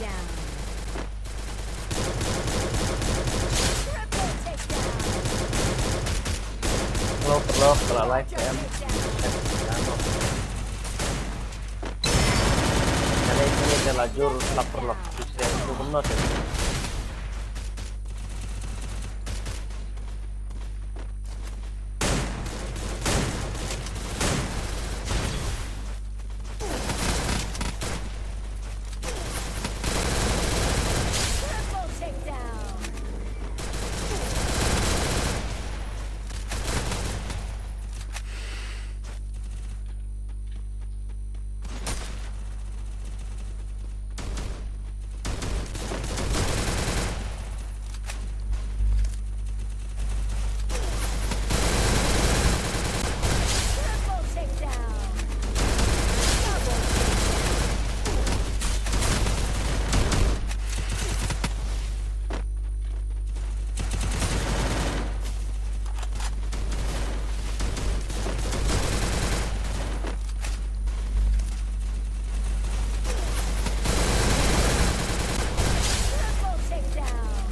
takedown. Triple takedown. Perlu kalau live Quadra em takedown. karena ini dia lajur perlu bisa itu benar ya. Triple takedown. Triple takedown. Double triple takedown.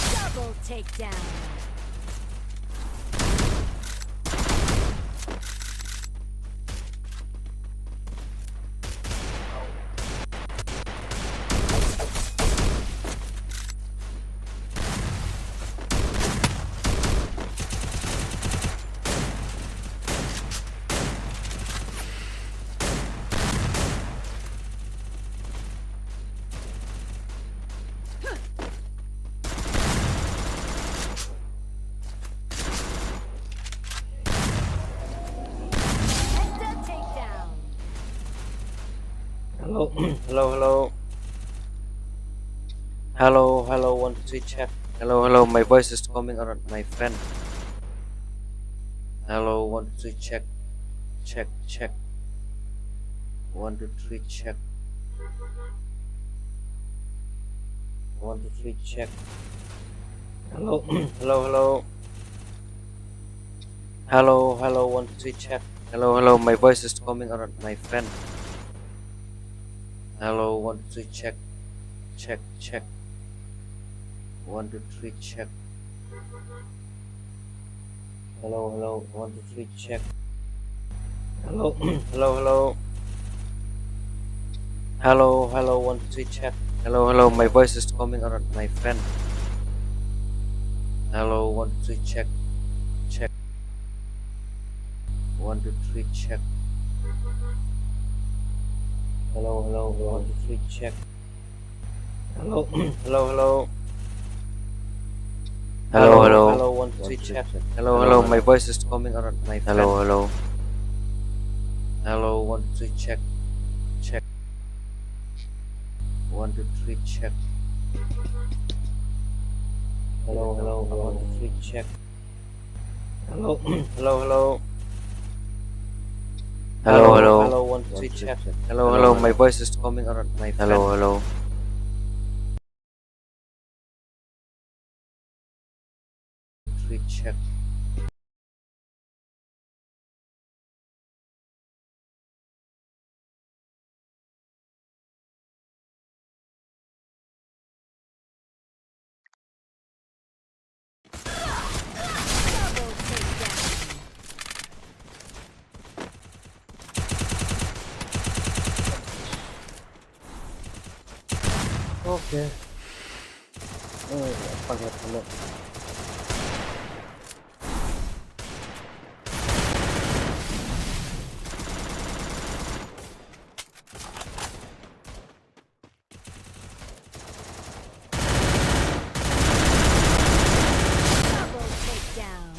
Double takedown. Enter takedown. Hello, hello. Hello, 1 2 3 check. Hello, my voice is coming around my friend. Hello, 1 2 3 check. Check. 1 2 3 check. 1 2 3 check. Hello, hello, 1 2 3 check. Hello, my voice is coming around my friend. Hello, 1 2 3 check. 1 2 3 check. Hello, 1 2 3 check. Hello, hello, 1 2 3 check. Hello, my voice is coming around my friend. Hello, 1 2 3 check. 1 2 3 check. Hello, 1 2 3 check. Hello, 1 2 3 check. Hello, my voice is coming around my friend. Hello, 1 2 3 check. 1 2 3 check. Hello, 1 2 3 check. Hello, 1 2 3 check. Hello, my voice is coming around my friend. Hello. 3 check. Double takedown. Oke. Pakai dulu. Double takedown.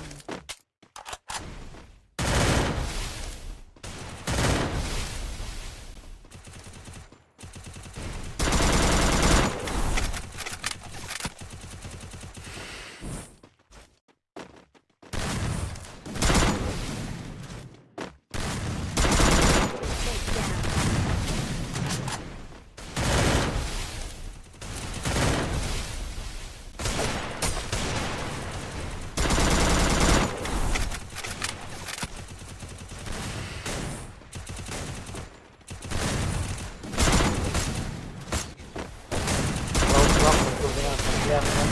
Yan na.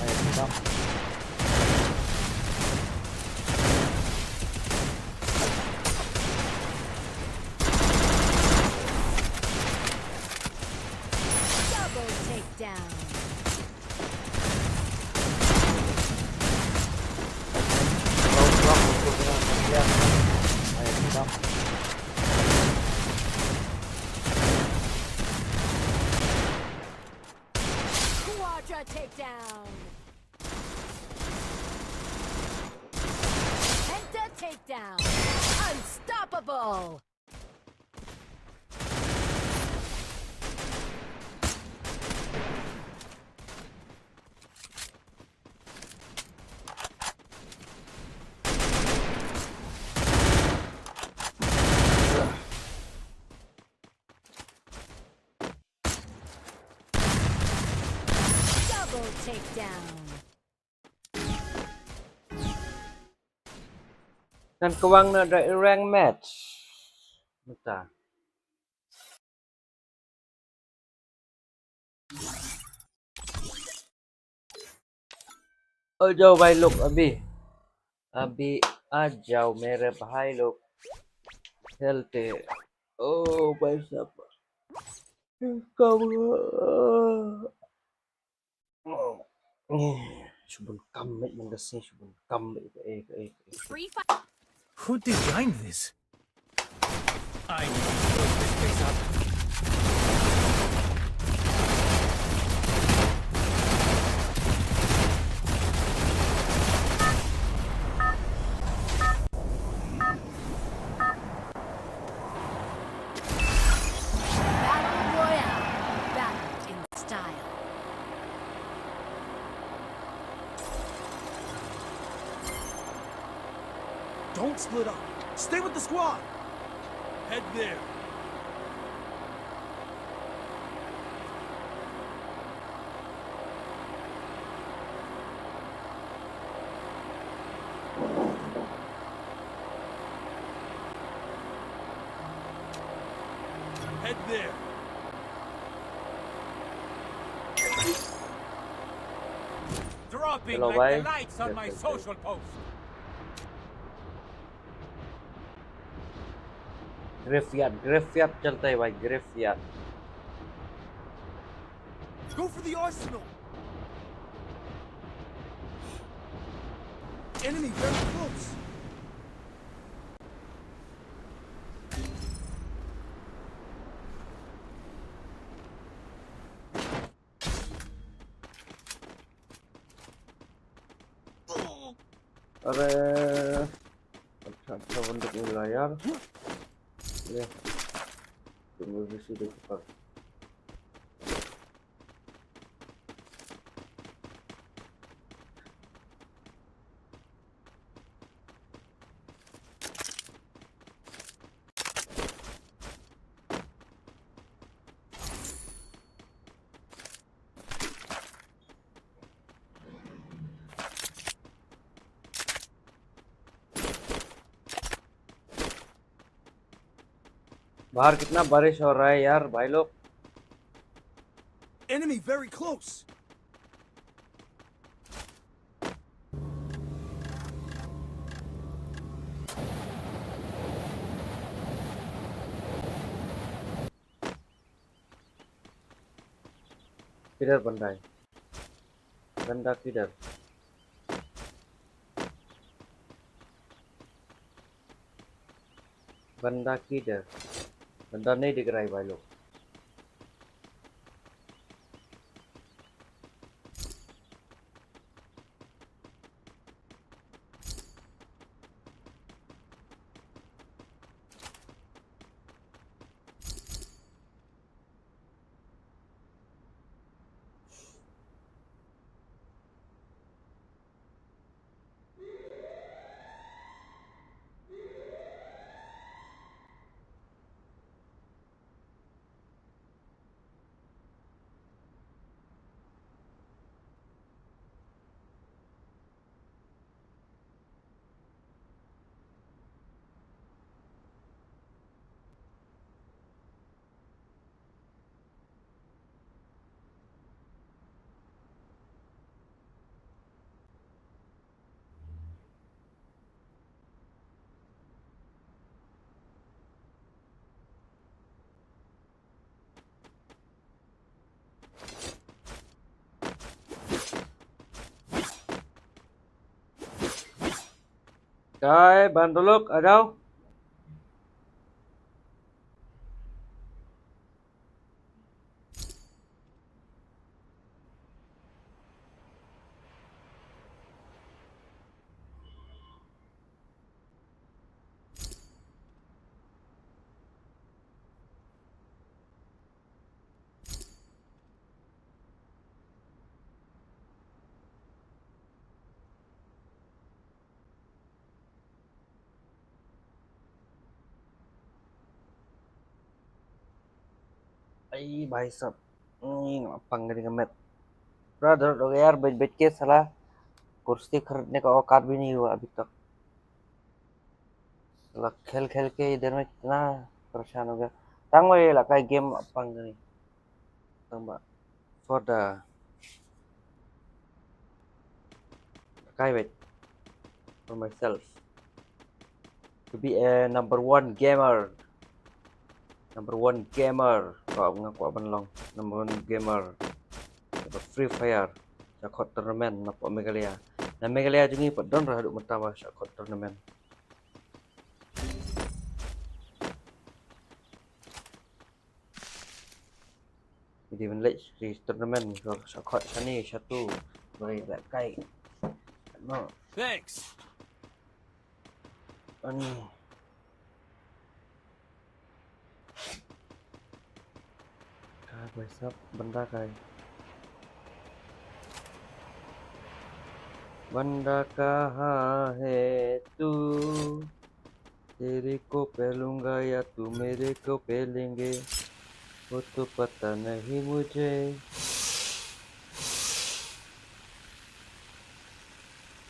Ayun na. Double takedown. Roadblock. Yan na. Ayun na. Quadra takedown. Penta takedown. Unstoppable. Double takedown. Kan kawang na rank match. Mata. Oh जाओ भाई लोग अभी अभी आ जाओ मेरे भाई लोग खेलते ओ भाई साहब कब शुभन कम में मंगा से शुभन कम में एक Free fight. Who designed this? I need to close this place up. Battle Royale. Battle in style. Don't split up. Stay with the squad. Head there. Head there. Dropping Hello, like bhai. the lights on my Yes, yes, social post. ग्रेफयार्ड चलता है भाई ग्रेफयार्ड Go for the arsenal. Enemy very close. अरे अच्छा अच्छा बंदूक मिला यार ले तुम भी सीधे पकड़ बाहर कितना बारिश हो रहा है यार भाई लोग Enemy very close. किधर बंदा है बंदा किधर बंदा किधर बंदा नहीं दिख रहा है भाई लोग Cái bàn đồ lục ở đâu? Ay, भाई साहब पंगे नहीं मत ब्रदर लोग यार बच बच के साला कुर्सी खरीदने का औकात भी नहीं हुआ अभी तक साला खेल खेल के इधर में कितना परेशान हो गया तंग ये लगा गेम पंगे नहीं तंग for the kai wait for myself to be a number one gamer có ông quả văn long number one gamer của Free Fire sa khot tournament na po meghalaya na meghalaya jungi po don ra du matawa sa khot tournament jadi mình lấy di tournament rồi sa khot sani satu rồi lại kai no Thanks. ani kai भाई साहब बंदा kai बंदा कहाँ है तू तेरे को पहलूंगा या तू मेरे को पहलेंगे वो तो पता नहीं मुझे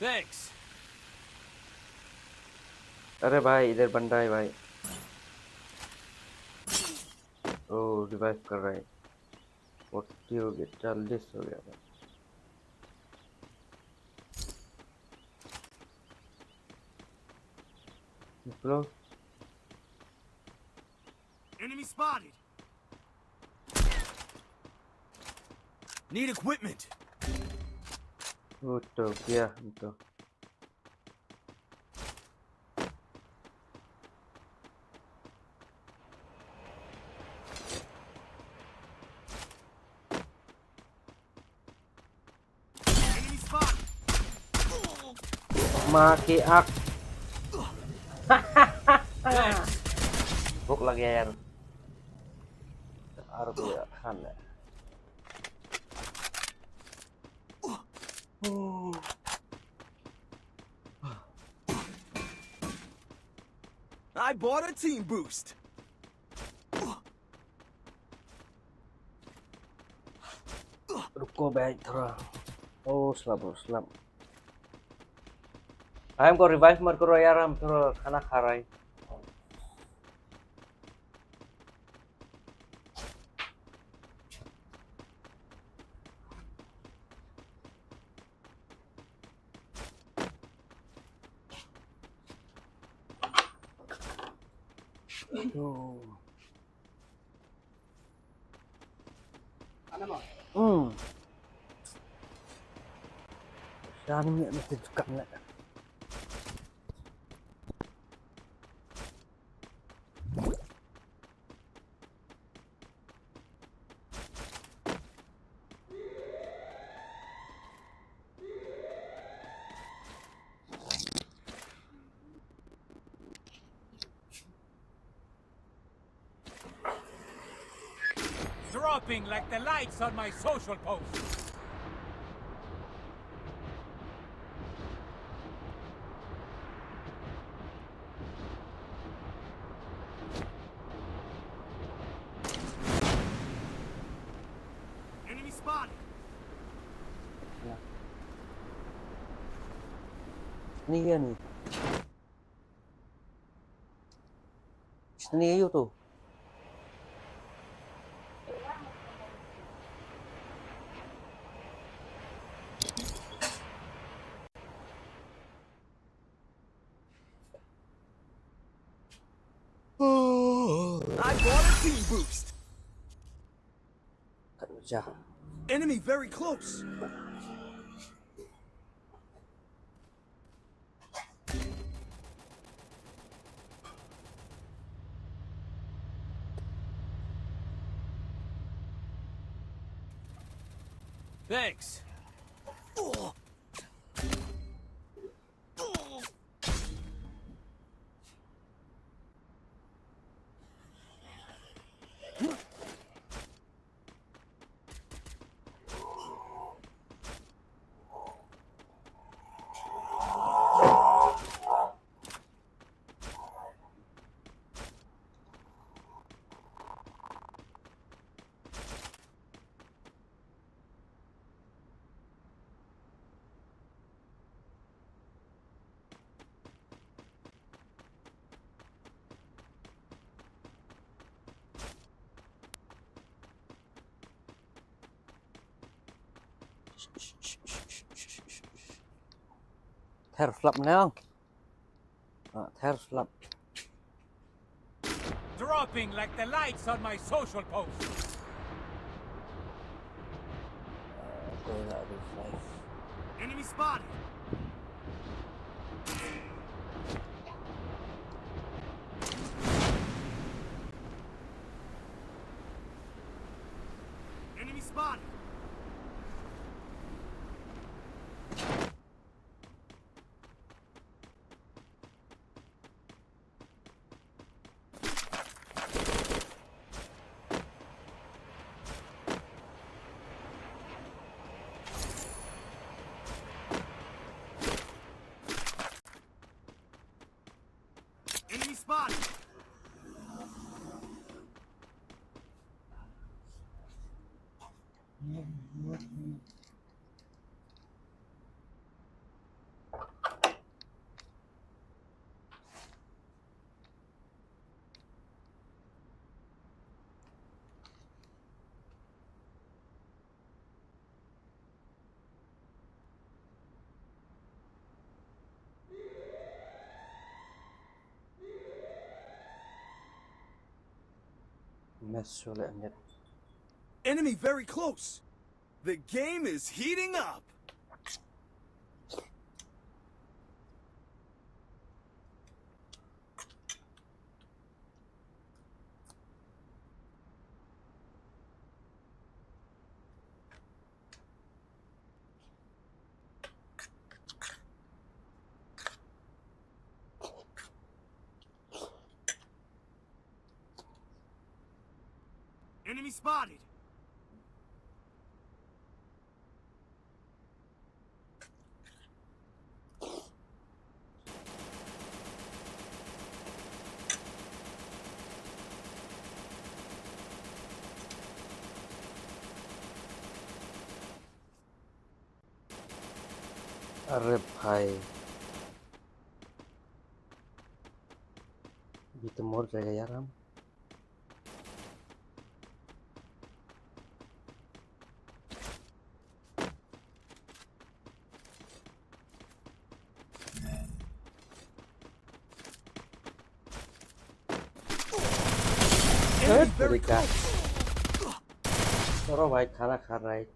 Thanks. अरे भाई इधर बंदा है भाई ओ रिवाइव कर रहा है 40 हो गया 40 हो गया भाई निकलो Enemy spotted. Need equipment. वो तो गया हम तो Enemy spotted. maki ak Thanks. buk lagi यार harus ya kan ya I bought a team boost. रुको बैठ थोड़ा ओ स्लम हमको रिवाइव मत करो यार हम थोड़ा खाना खा रहे हैं Jangan mesti tukang nak. Dropping like the lights on my social post. Enemy spotted. Ni dia ni. Sini ayo tu. I bought a team boost. Tak kerja. Enemy very close. Thanks. Thẻ flop nào? Thẻ flop. Dropping like the lights on my social post. Quay lại refresh. Enemy spotted. Enemy spotted. Enemy spotted. Mess lại nhất. Enemy very close. The game is heating up. Enemy spotted. Arep hai. Bitemor jaga yaram. Enemy very Berikan. close. Toro baik karai.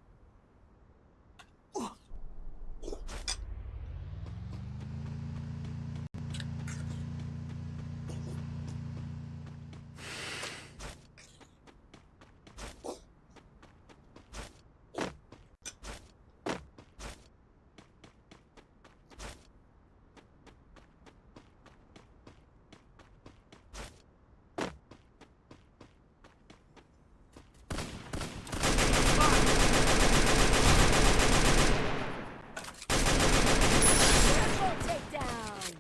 Triple takedown.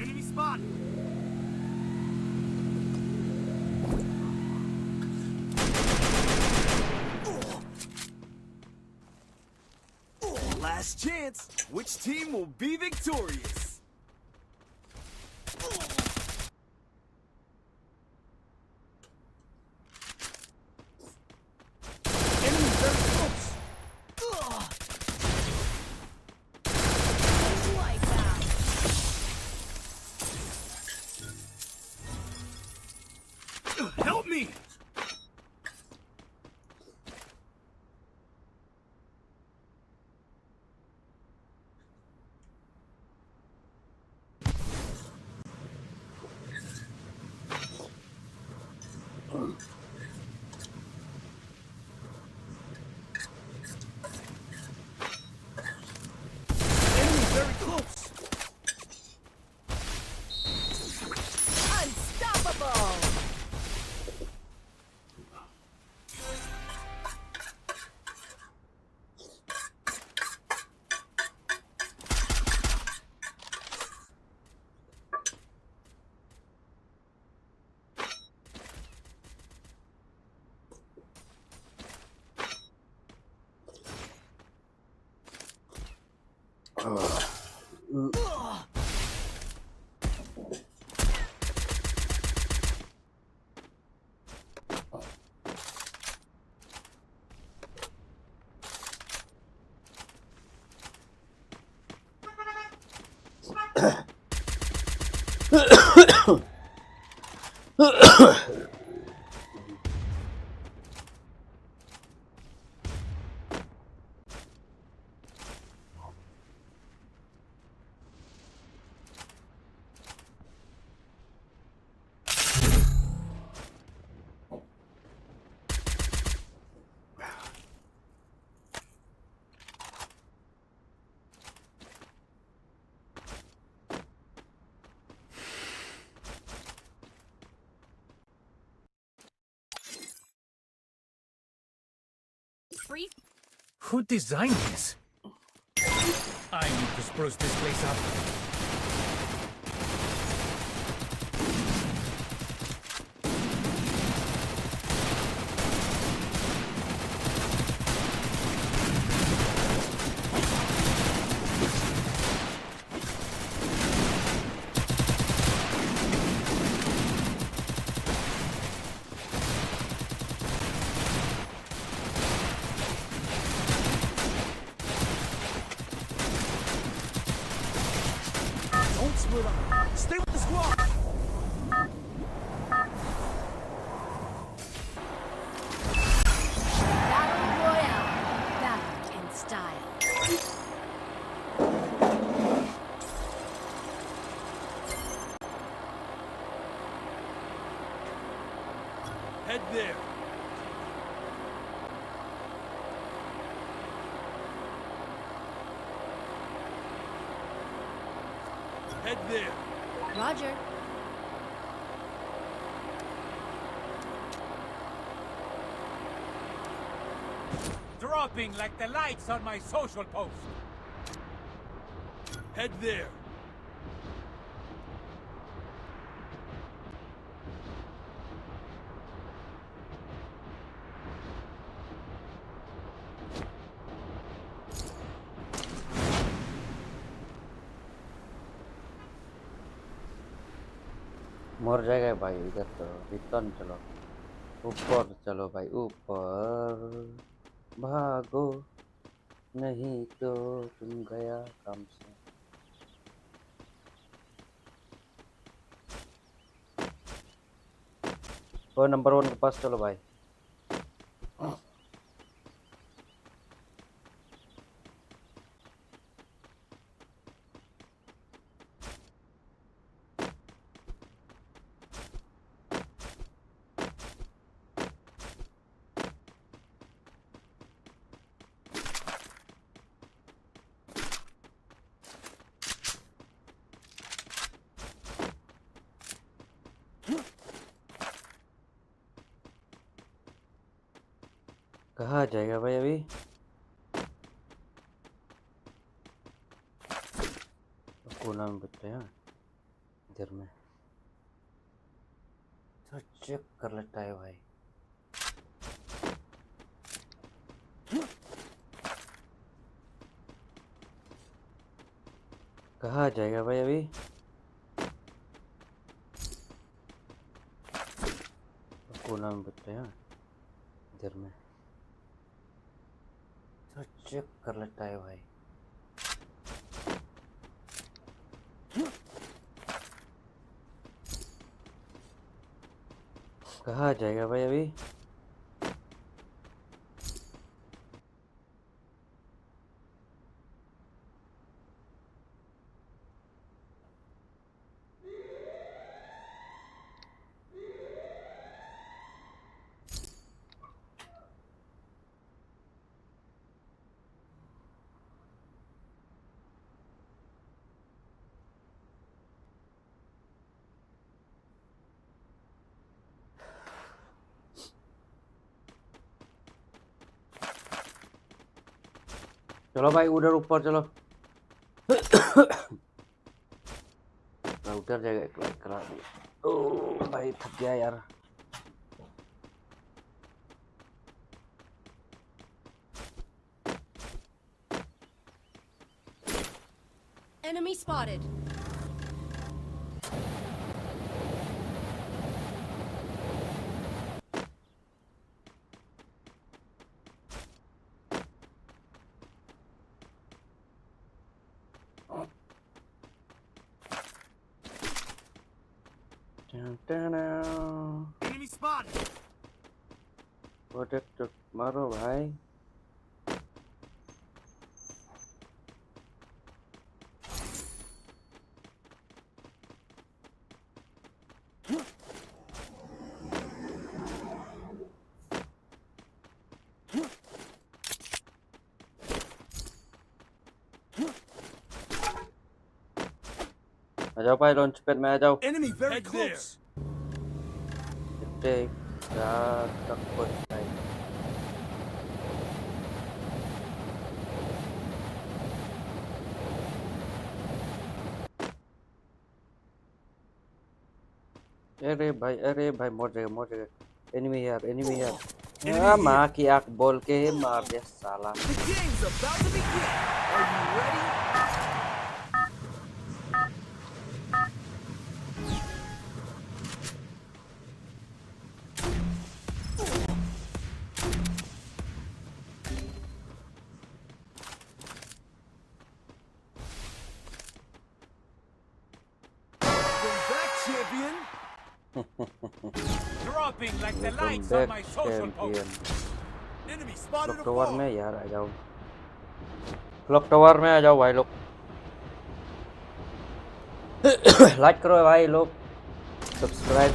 Enemy spotted. Last chance. Which team will be victorious? Free. Who designed this? I need to spruce this place up. Don't split up. Stay with the squad. Battle Royale. Battle in style. Head there. Head there. Roger. Dropping like the lights on my social post. Head there. मर जाएगा भाई इधर तो return चलो ऊपर चलो भाई ऊपर भागो नहीं तो तुम गया काम से वो नंबर 1 के पास चलो भाई कहाँ जाएगा भाई अभी कोना में बच्चे हैं इधर में तो चेक कर लेता है भाई कहाँ जाएगा भाई अभी कोना में बच्चे हैं इधर में तो चेक कर लेता है भाई कहाँ जाएगा भाई अभी चलो भाई उधर ऊपर चलो उधर जाएगा एक लाइक करा दिया ओ भाई थक गया यार Enemy spotted. Enemy spotted. Protect मारो भाई आ जाओ भाई लॉन्च पैड में आ जाओ Enemy very close. टेक तक भाई अरे भाई मर जाएगा एनिमी यार Enemy माँ here. की आंख बोल के मार दिया साला The game's about to begin. Are you ready? Welcome back, champion. Dropping like the welcome lights on back my social champion post. Enemy clock spotted a tower fog. में यार आ जाओ क्लॉक टावर में आ जाओ भाई लोग लाइक करो भाई लोग सब्सक्राइब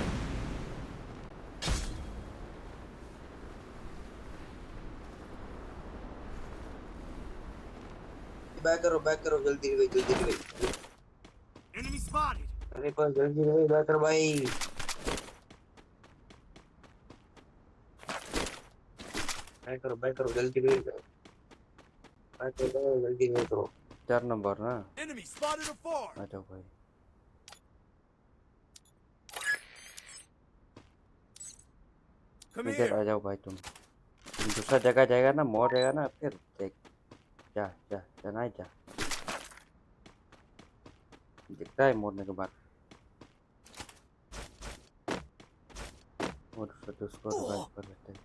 बैक करो जल्दी भाई Enemy spotted. अरे पर जल्दी भाई बैक करो भाई बैक करो जल्दी भाई जल्दी बैक करो 4 नंबर ना Enemy spotted a fog. आ जाओ भाई Come इधर here. आ जाओ भाई तुम दूसरा जगह जाएगा ना मोड़ जाएगा ना फिर देख जा नहीं जा दिखता है मोड़ने के बाद और दूसरा उसको रिवाइव कर लेते हैं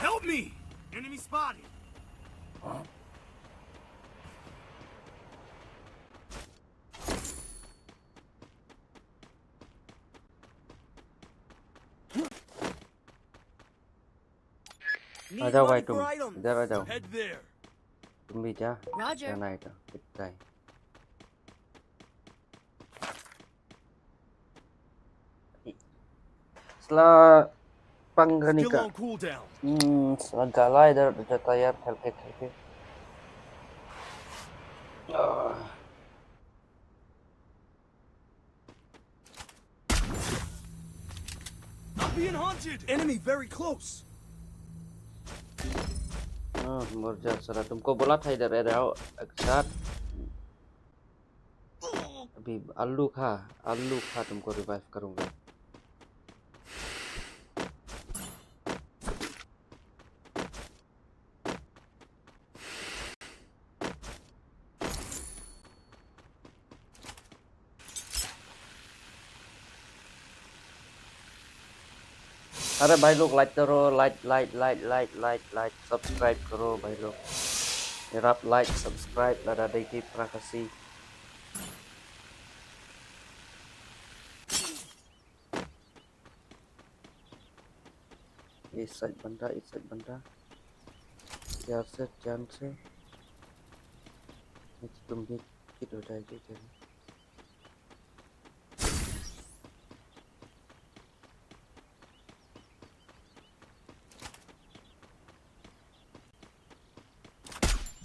Help me. Enemy spotted. आ Need जाओ भाई money तुम for items. इधर आ जाओ Head there. तुम भी जा Roger. जाना है तो दिखता है setelah Skill pangganika on cooldown. setelah galah idah udah tayar helke I'm being hunted. Enemy very close. मर जा साला तुमको बोला था इधर रह आओ एक साथ अभी आलू खा तुमको रिवाइव करूंगा अरे भाई लोग लाइक करो लाइक सब्सक्राइब करो भाई लोग iarap like subscribe lada daiki terima kasih इस साइड बंदा यार से जान से तुम भी किट हो जाएगी जल्दी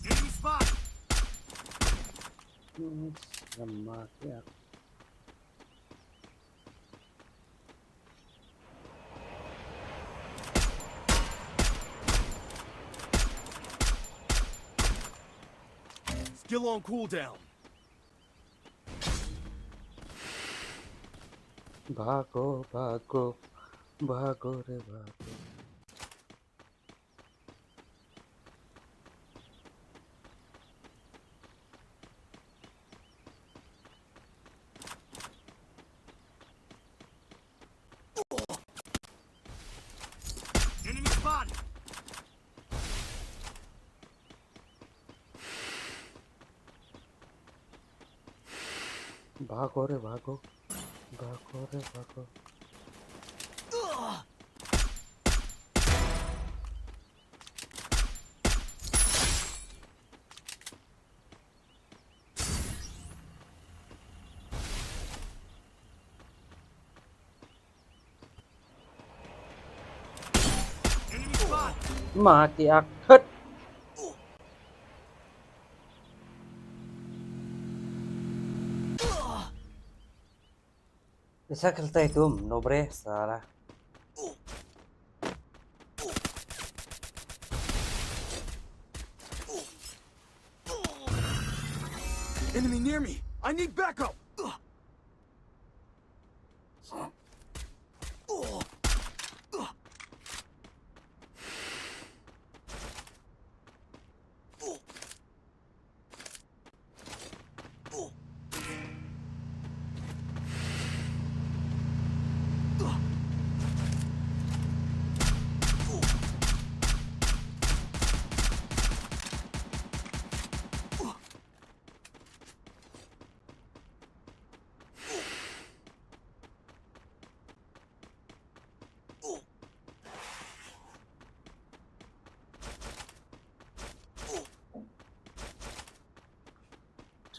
Enemy spotted. sama ya Skill on cooldown. भागो भागो भागो रे भागो भागो रे भागो, भागो रे भागो। Enemy spot! Mati akut. بشكل تيتم نوبري salah. Enemy near me! I need backup!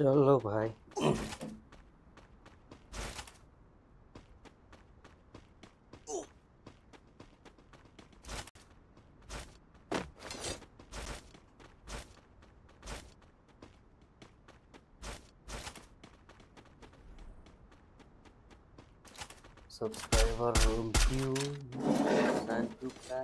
चलो भाई। Subscriber room view, Santuka.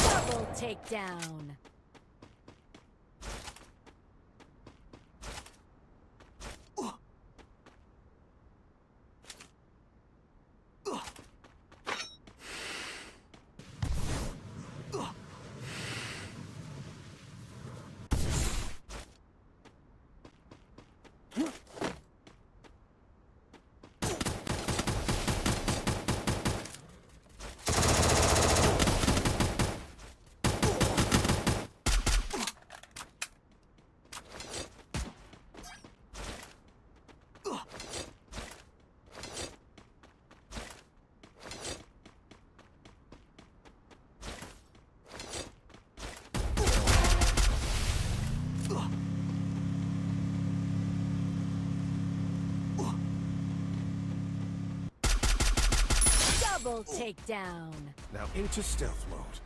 Double takedown. Double takedown. Now into stealth mode.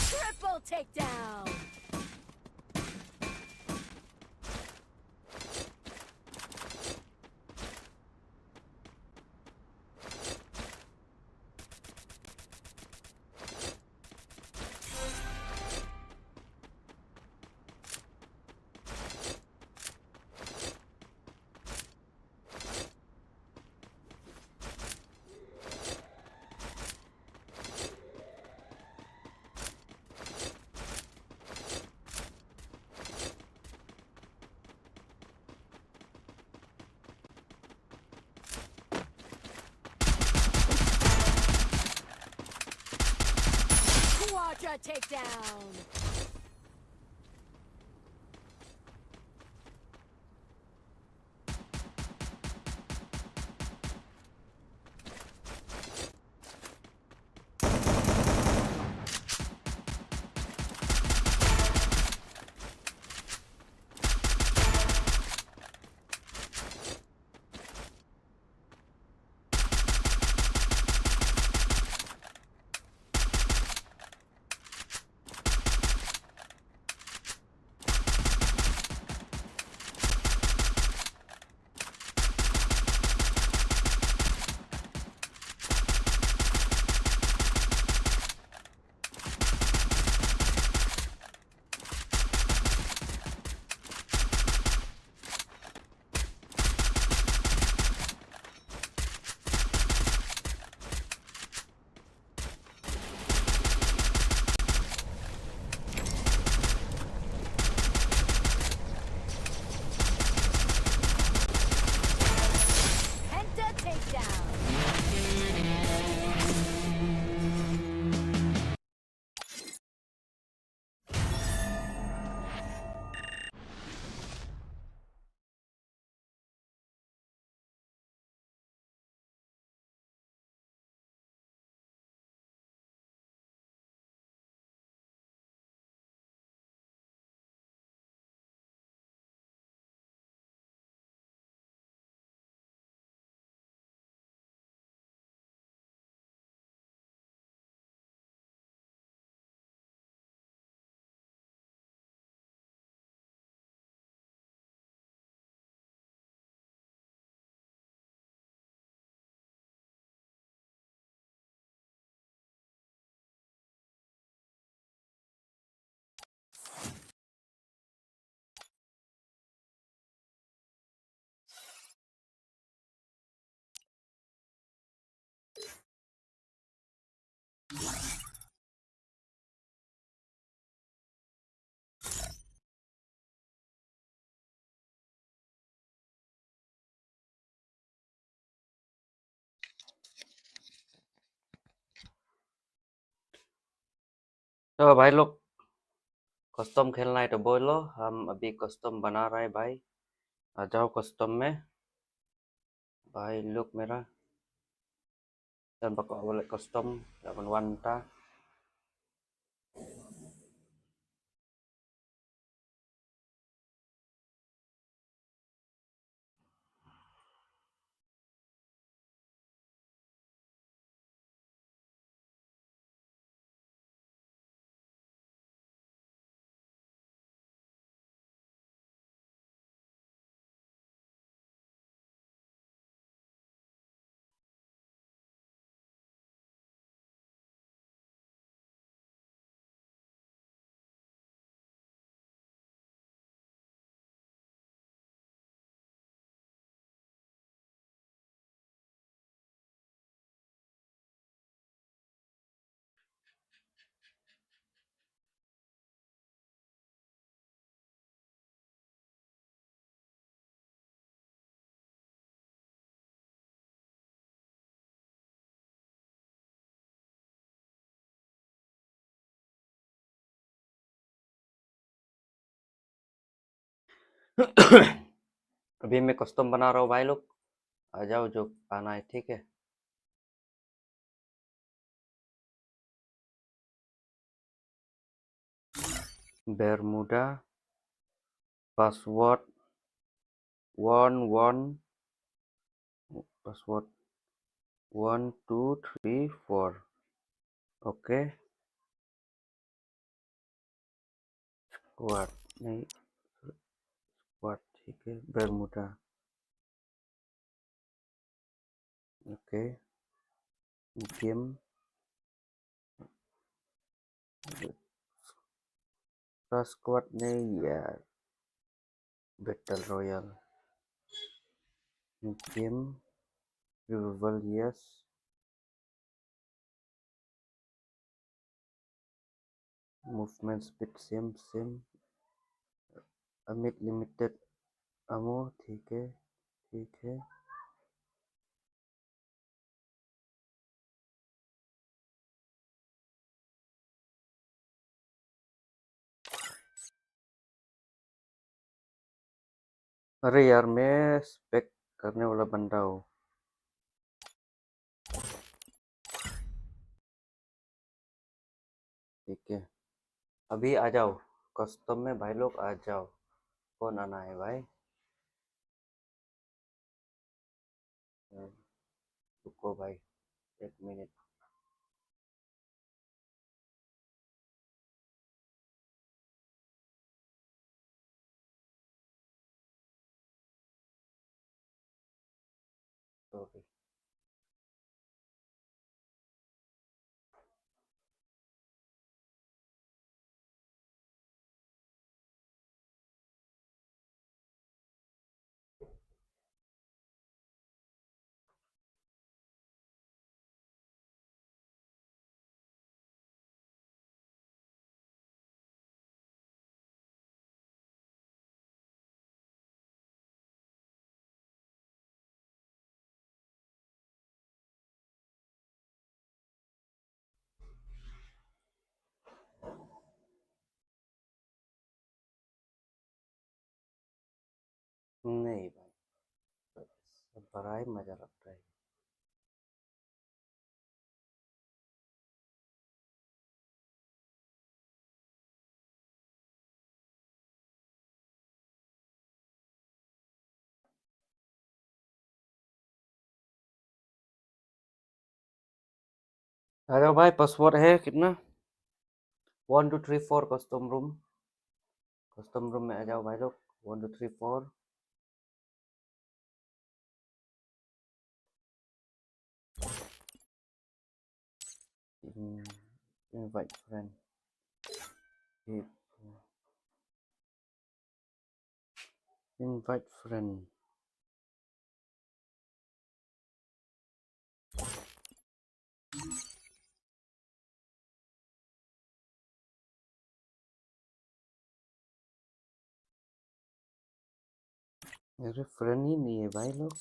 Triple takedown. Quadra takedown. तो भाई लोग कस्टम खेलना है तो बोलो, हम अभी कस्टम बना रहे हैं भाई। आ जाओ कस्टम में भाई लोग मेरा। Dan bakal boleh custom 8 ta. अभी मैं कस्टम बना रहा हूँ भाई लोग, आ जाओ जो आना है, ठीक है। Bermuda password 11 password 1234 oke. Squad नहीं, squad ठीक है। Bermuda oke। Game squad नहीं यार, battle royale game revival yes, movement speed same, amit limited ammo ठीक है, ठीक है। अरे यार मैं स्पेक करने वाला बंदा हूँ, ठीक है। अभी आ जाओ कस्टम में भाई लोग, आ जाओ। कौन आना है भाई? रुको भाई 1 मिनट। ओके नहीं भाई, सब बड़ा ही मजा लगता है। आ जाओ भाई, पासवर्ड है कितना? 1234 कस्टम रूम में आ जाओ भाई लोग। 1234 invite friend, invite friend। मेरे फ्रेंड ही नहीं है भाई लोग.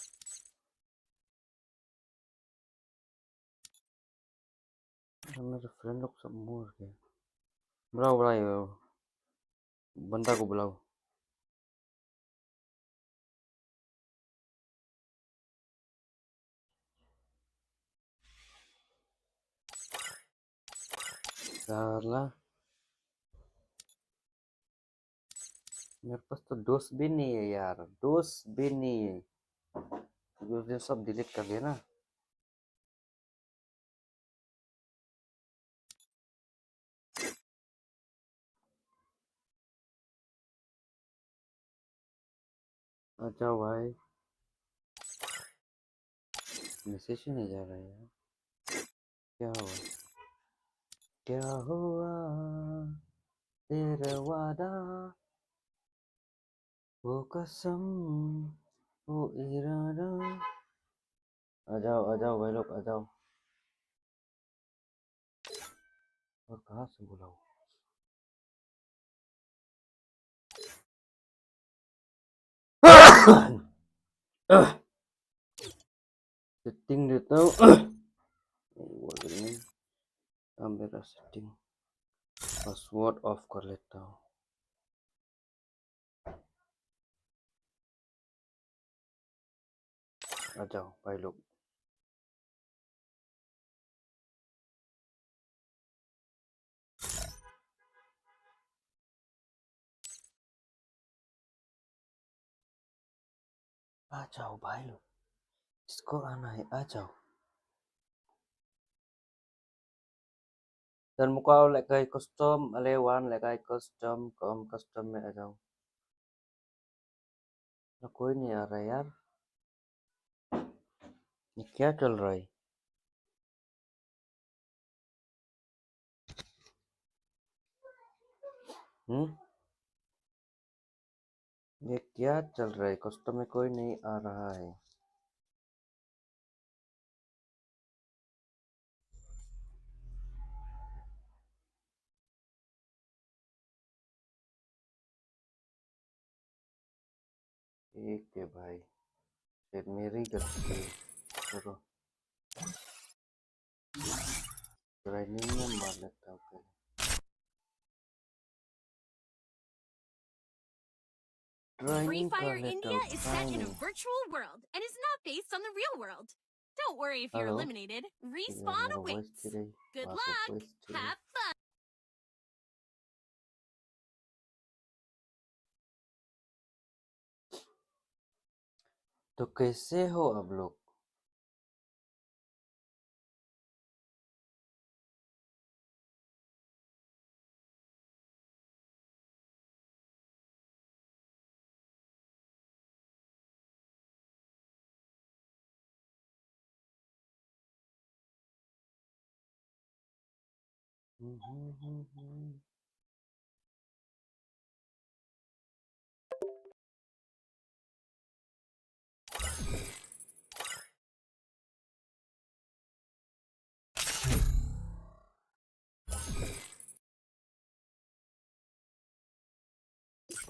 मेरे फ्रेंड लोग सब मर गए. बुलाओ बुलाओ बंदा को बुलाओ. साला मेरे पास तो दोस्त भी नहीं है यार. दोस्त भी नहीं है. जो ये सब डिलीट कर दिया ना. आ जाओ भाई. मैसेज ही नहीं जा रहा है यार. क्या हुआ क्या हुआ तेरा वादा वो कसम वो इरादा. आ जाओ भाई लोग आ जाओ. और कहाँ से बुलाओ. सेटिंग देता हूँ. नहीं बोल रही नहीं. अब मेरा सेटिंग पासवर्ड ऑफ कर लेता हूँ. आ जाओ भाई लोग. आ जाओ भाई लोग. इसको आना है. आ जाओ. Dan muka like guys custom Alewan like guys custom custom में आ जाओ. ना कोई नहीं आ रहा यार. ये क्या चल रहा है. ये क्या चल रहा है. कस्टम में कोई नहीं आ रहा है. ठीक है भाई. फिर मेरी गलती है. चलो ट्रेनिंग में मार लेता हूँ पहले. Free ट्रेनिंग कर Fire लेता India हूँ. is set in a training. virtual world and is not based on the real world. Don't worry if you're hello. eliminated. ये Respawn मेरा वॉइस awaits. चिड़ै. Good आपको luck. वॉइस चिड़ै. Have fun. तो कैसे हो अब लोग.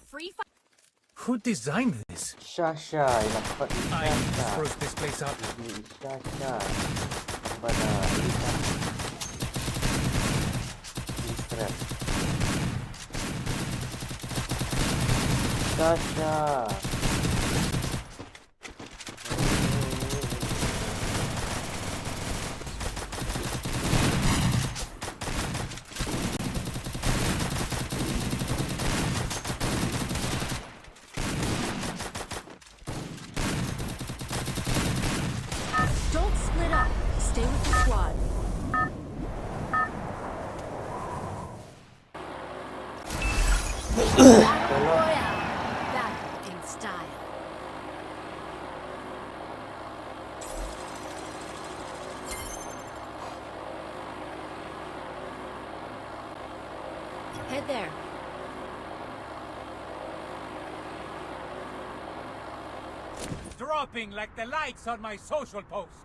Free Fire. Who designed this? Shasha inakupa I need to Shasha. spruce this place up. Ini Shasha. Kepada Ethan. Istret. Shasha. Don't split up. Stay with the squad. Battle Royale. Battle in style. Head there. Dropping like the lights on my social post.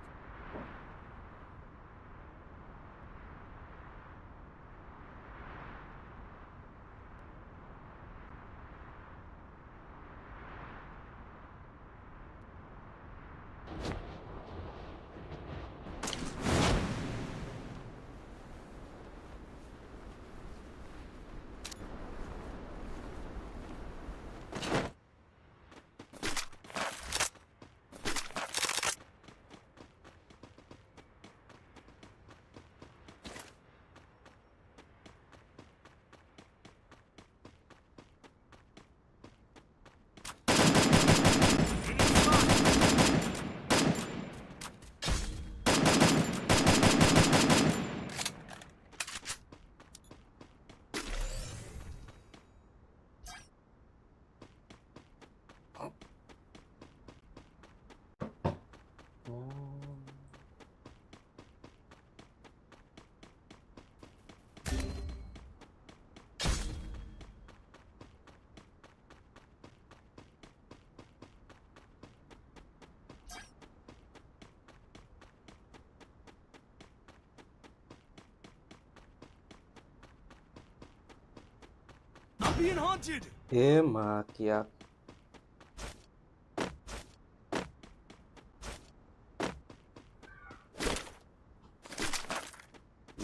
being hunted. Makiak.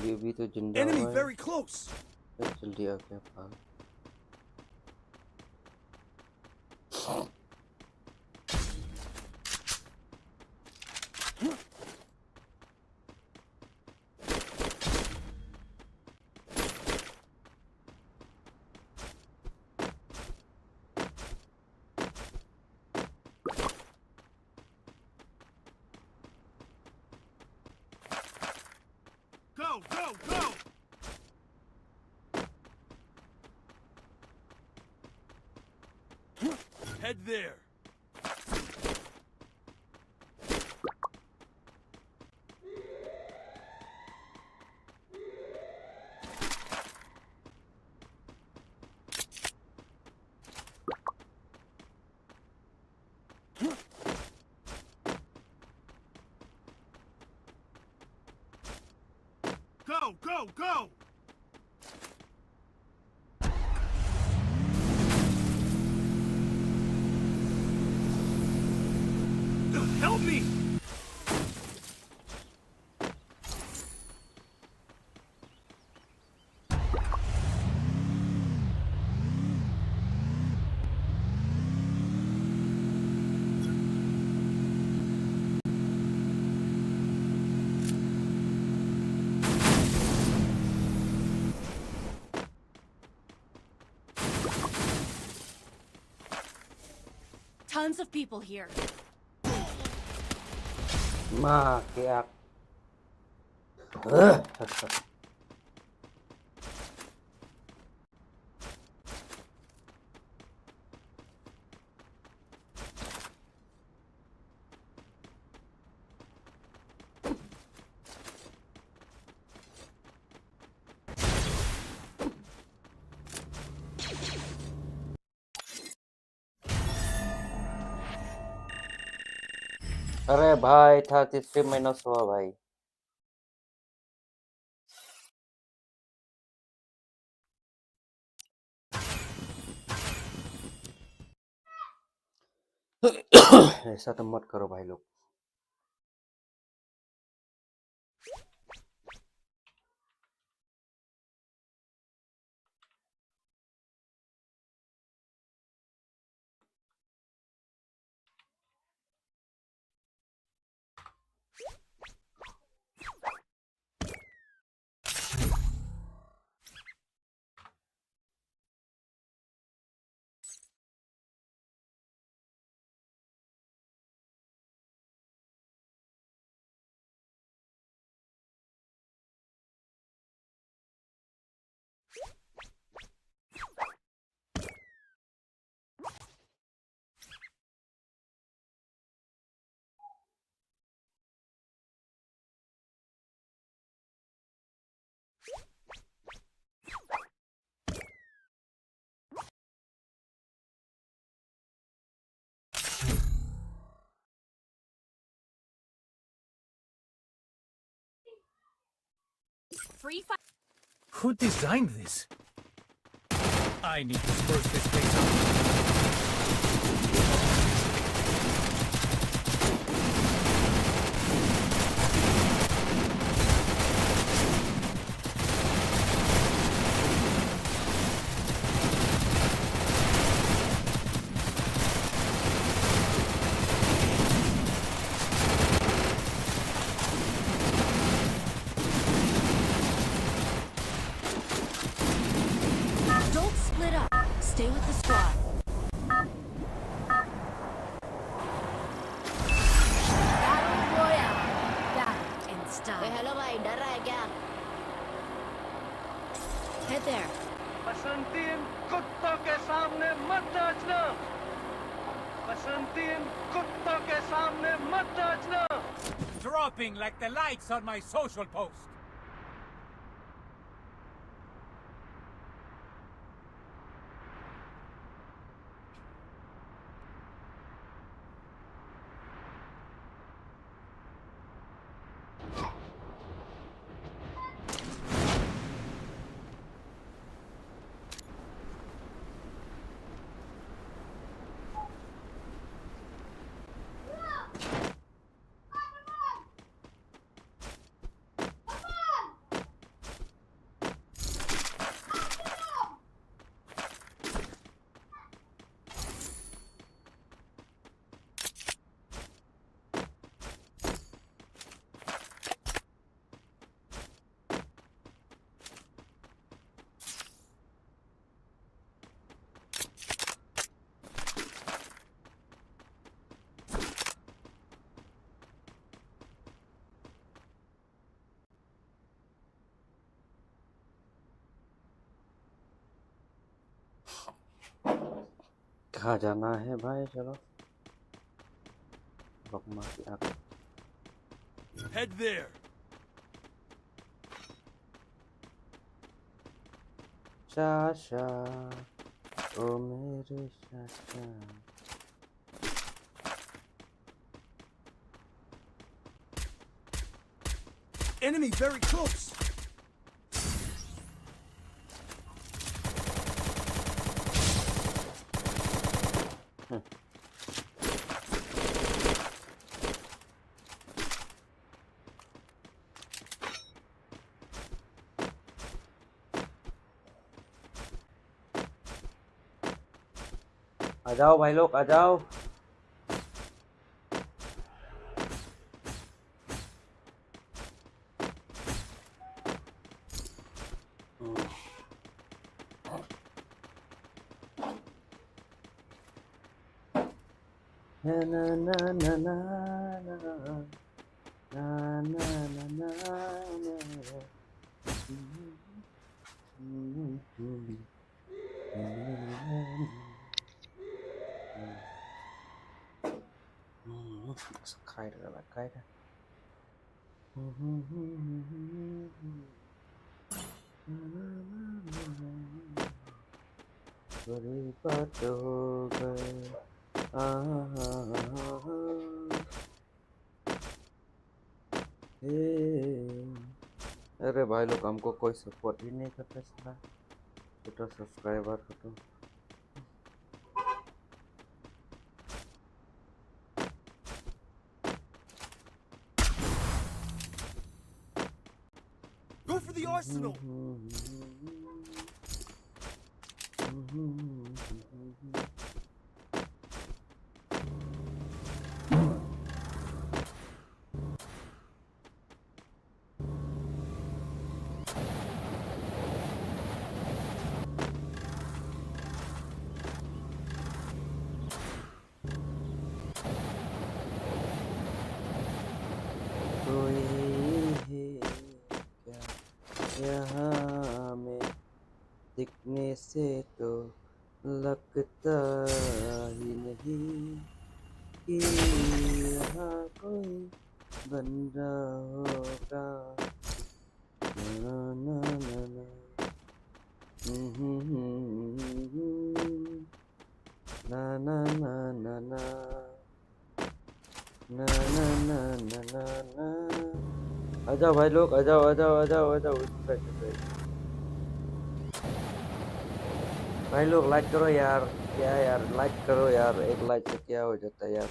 ये भी तो जिंदा Enemy हुआ है। very close. जल्दी आ गया भाग। Go, go, go. Head there. Go, go, go. Help me. Tons of people here. Makiak. अरे भाई 33 माइनस हुआ भाई। ऐसा तो मत करो भाई लोग। Free fire. Who designed this? I need to spruce this place up. Don't split up. Stay with the squad. Battle Royale. Battle in style. Hello भाई डर रहा है क्या? Head there. बसंतीन कुत्तों के सामने मत नाचना। बसंतीन कुत्तों के सामने मत नाचना। Dropping like the likes on my social post. कहाँ जाना है भाई चलो बकमा की आग Head there. चाचा ओ मेरे चाचा Enemy very close. आ जाओ भाई लोग आ जाओ na na na na na na na na na na khai được là cái đó बर्बाद हो गए अरे भाई लोग हमको कोई सपोर्ट ही नहीं करता साला छोटा सब्सक्राइबर को तो Go for the arsenal. कोई है क्या यहाँ में दिखने से तो लगता ही नहीं कि यहाँ कोई बंदा होगा ना ना ना ना ना ना ना ना ना ना ना ना ना ना ना आ जाओ भाई लोग आ जाओ आ जाओ आ जाओ आ जाओ भाई लोग लाइक करो यार क्या यार लाइक करो यार एक लाइक से क्या हो जाता है यार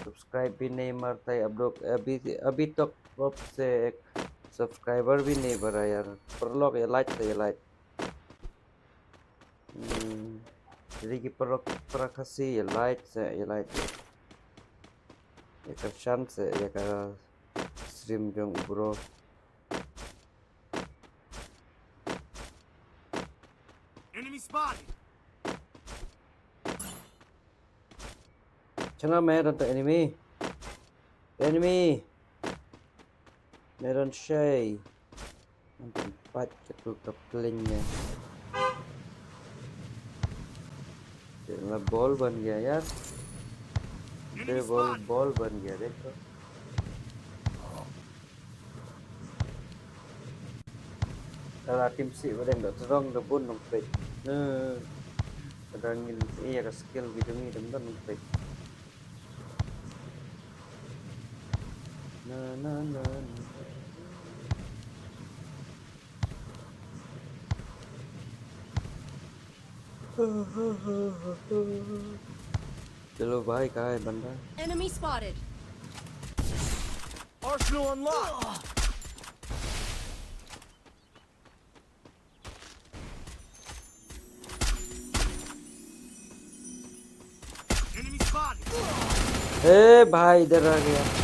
सब्सक्राइब भी नहीं मरता है अब लोग अभी तक टॉप से एक सब्सक्राइबर भी नहीं बढ़ा यार पर लोग ये लाइक से ये like jadi per kasih ya like saya ya like ya ka chance ya ka stream jong bro Enemy spotted. Chana meron to enemy meron siya ang tempat jatuh ke plane-nya ना ball बन गया यार ये ball बन गया देखो kalau tim si pada nggak terong udah pun numpet ada ngil iya ke skill gitu nih dan numpet na चलो भाई कहाँ है बंदा Enemy spotted. Arsenal unlocked. Enemy spotted. भाई इधर आ गया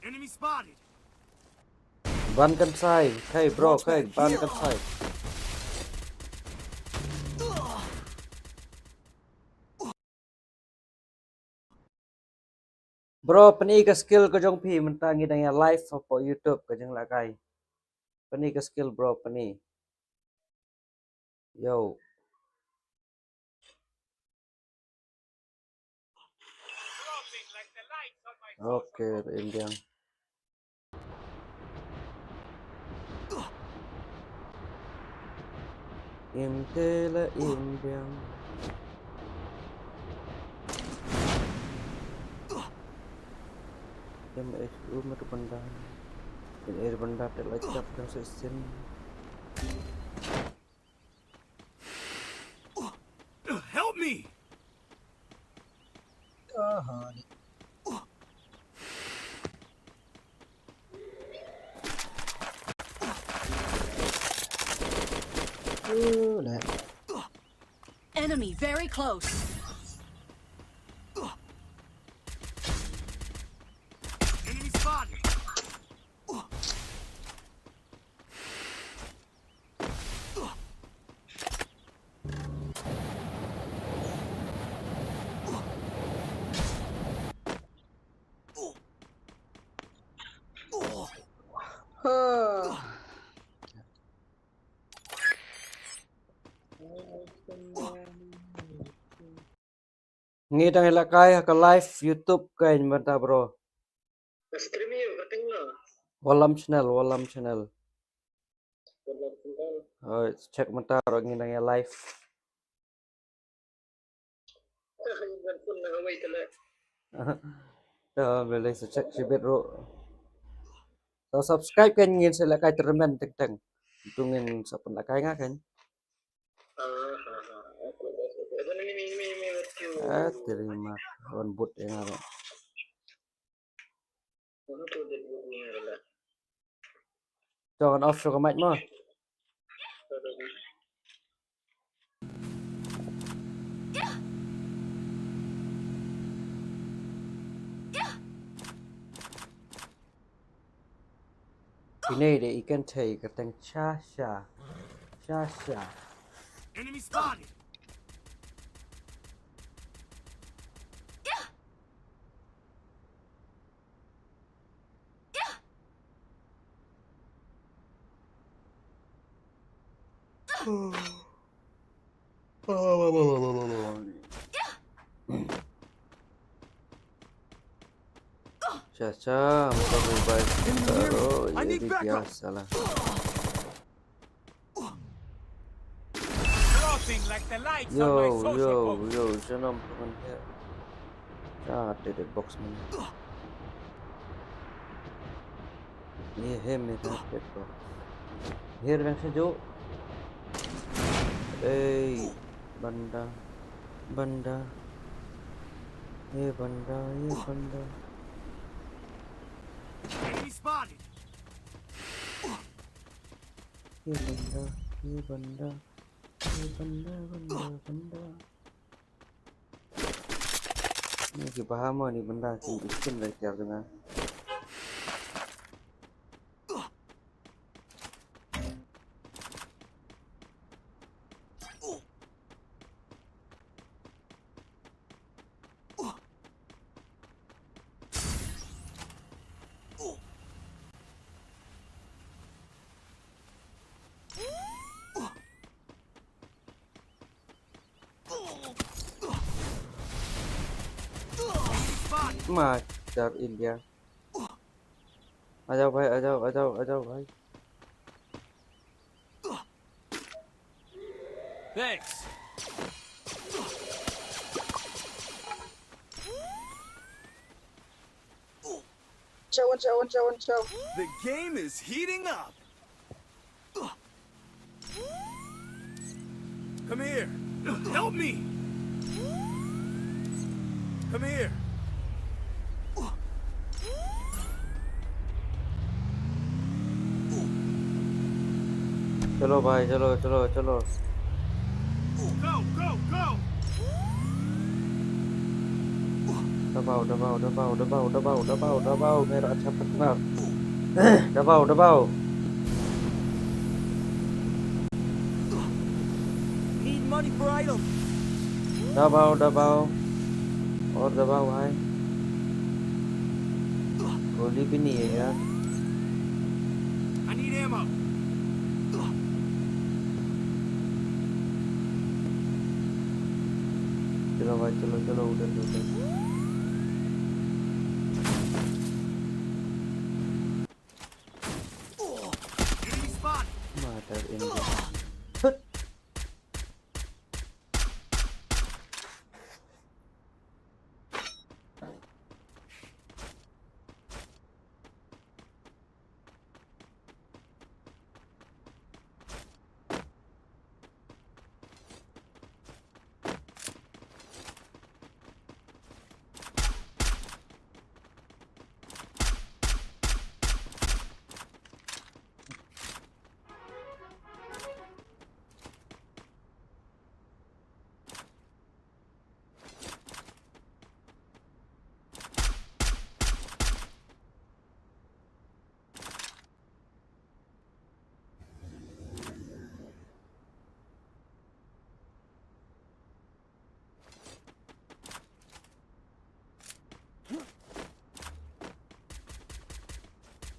Enemy spotted. ban kan sai bro ban kan sai bro pani ka skill ko jong phi man ta ngi dang ya live po YouTube ka jang la kai pani ka skill bro pani yo okay Indian Imtela Indian Em es umur benda in air benda telah cap dan sesin Help me! That. Enemy very close. Enemy spotted! ngi dang la kai ka live YouTube kai mata bro Stream yuk katanya. walam channel oh check mata ro ngi dang ya live boleh check sibet ro so subscribe kan ngin sila kai termen teng teng tungin sa pun la kai nga kan terima on boot yang ada jangan off so mic mo ini deh ikan cai kateng Sasha Enemy spotted! Sasha muka berubah oh I need jadi backup. biasa lah Dropping like the lights on my social post. yo senam teman ya ada di box mana ये है मेरा paper here yang sejuk banda banda banda Enemy spotted! banda ini dipaham nih benda sih bikin lagi dengan Macar India आ जाओ भाई Thanks. Ciao. The game is heating up! Come here! Help me! Come here! चलो भाई चलो Go! दबाओ मेरा अच्छा partner दबाओ Need money for items! दबाओ और दबाओ भाई गोली भी नहीं है यार. I need ammo. चलो भाई चलो चलो उधर उधर. Enemy spotted. Mother India.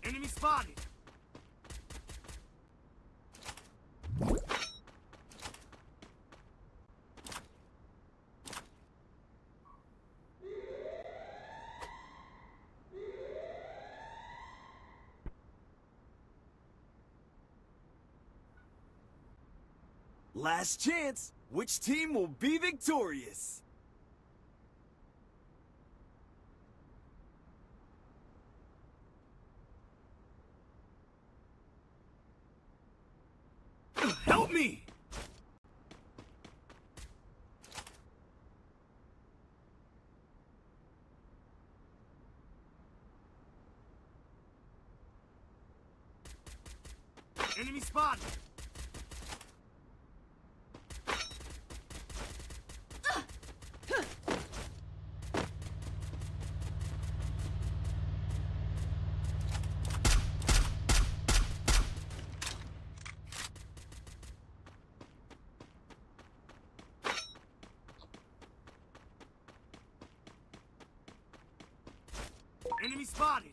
Enemy spotted. Last chance. Which team will be victorious? Help me! Enemy spotted! Enemy spotted!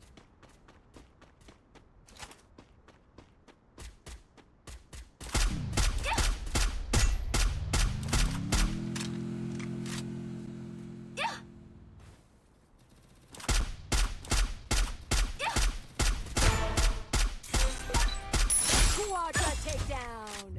Quadra takedown.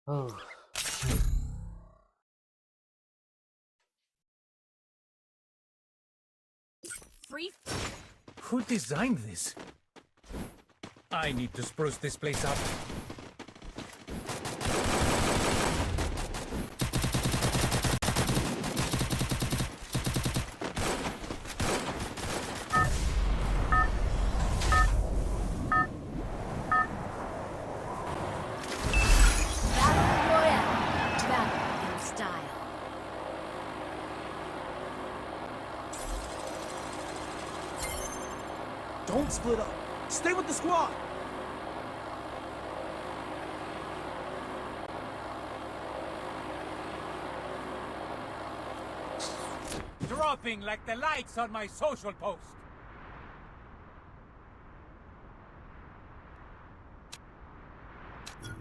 Oh. Free. Who designed this? I need to spruce this place up. Battle Royale. Battle in style. Don't split up. Stay with the squad. Dropping like the likes on my social post.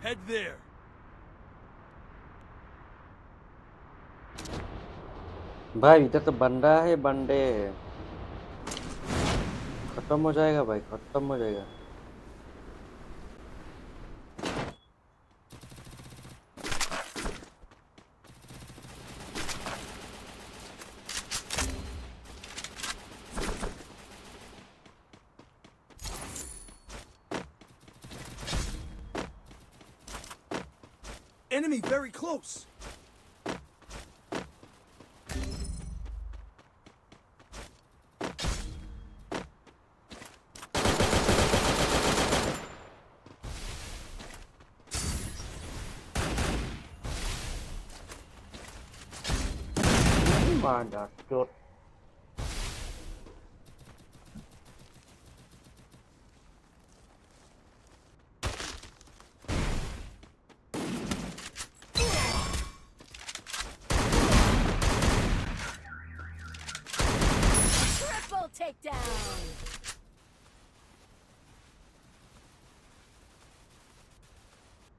Head there. भाई इधर तो बंदा है बंदे. खत्म हो जाएगा भाई खत्म हो जाएगा. enemy very close. Mà đã chuột. Triple takedown.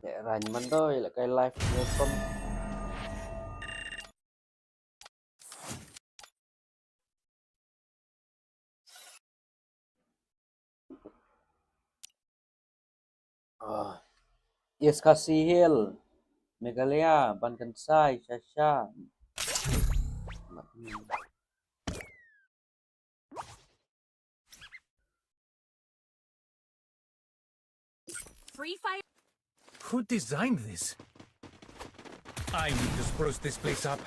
Để rành mình thôi là cái live như không. Yes, Cassie Hill, Meghalaya, Bankansai, Shasha. Free fire. Who designed this? I need to spruce this place up.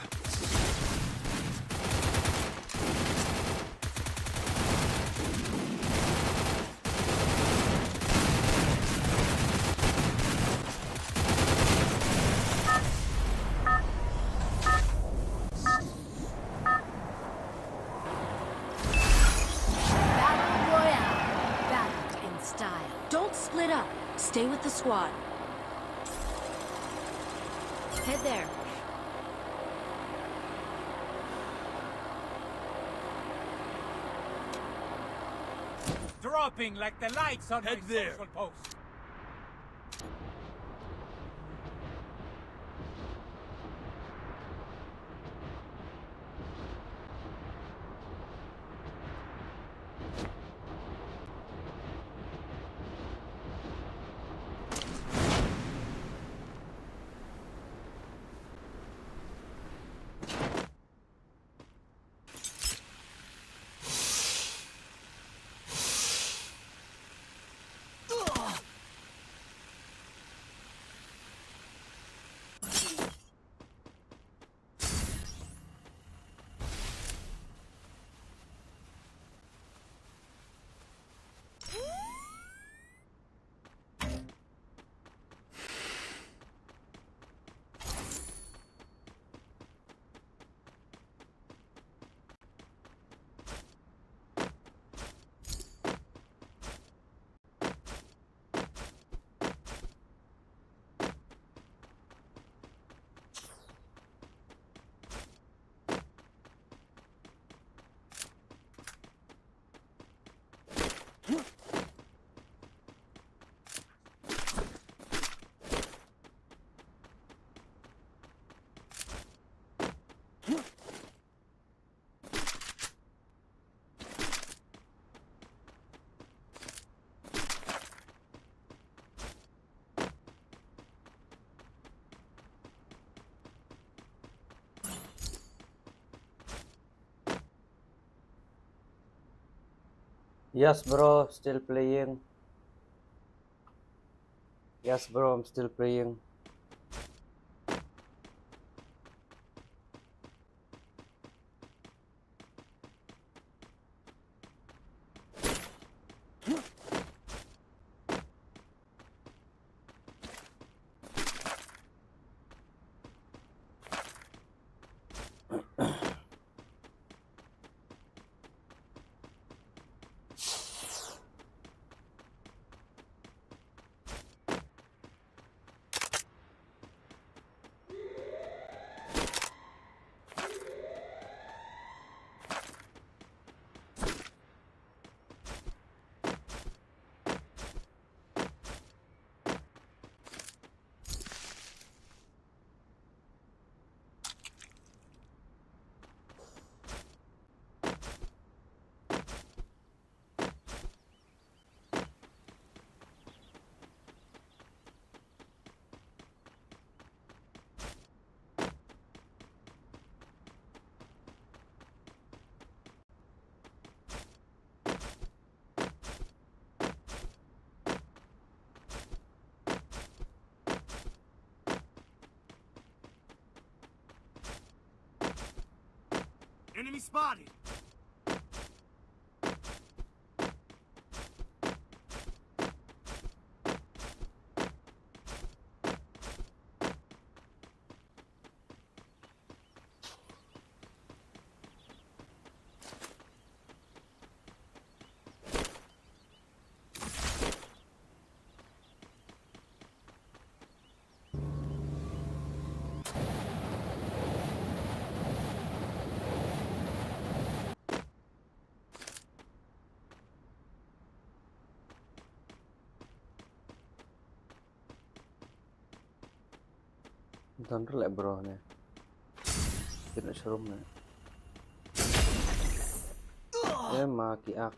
Battle Royale. Battle in style. Don't split up. Stay with the squad. Head there. Dropping like the lights on Head my there. social post. Yes, bro, still playing. Yes, bro, I'm still playing. Enemy spotted. Thunder lại bro nè. Kita nak serum nè. Mà kỳ ác.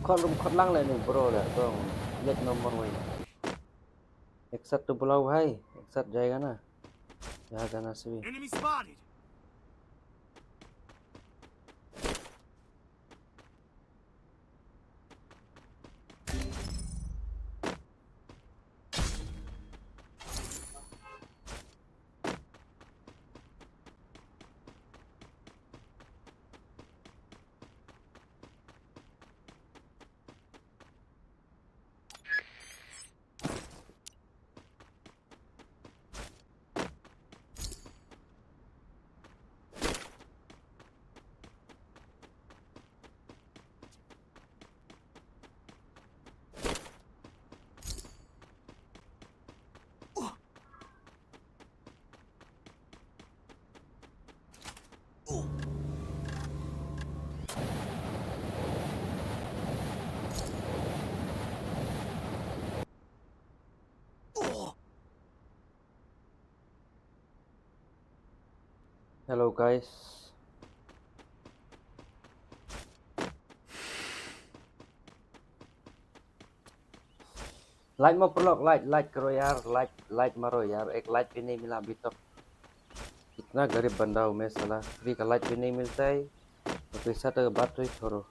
Khot lang lại nè bro là tong lek nomor wai. Exat tu pulau hai, exat jaya na. Jaga nasi. Enemy spotted. Hello guys. Like mo prolog, like करो यार, like मारो यार, एक like भी नहीं मिला अभी तक। इतना गरीब बंदा हूँ मैं साला, फ्री का like भी नहीं मिलता है, तो पैसा तो बात तो ही छोड़ो।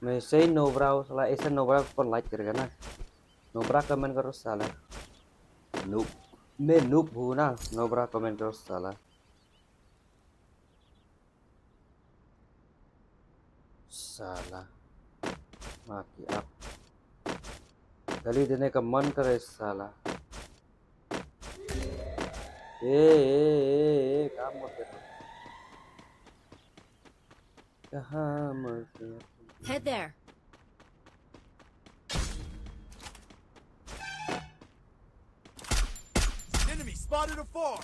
मैं ऐसे ही नोबरा हूँ साला, ऐसे नोबरा को कौन like करेगा ना? नोबरा कमेंट करो साला। नूब, मैं नूब हूँ ना, नोबरा कमेंट करो साला। साला, माँ की आप गाली देने का मन करे साला। काम मत करो। कहाँ मत करो। Head there. Enemy spotted afar.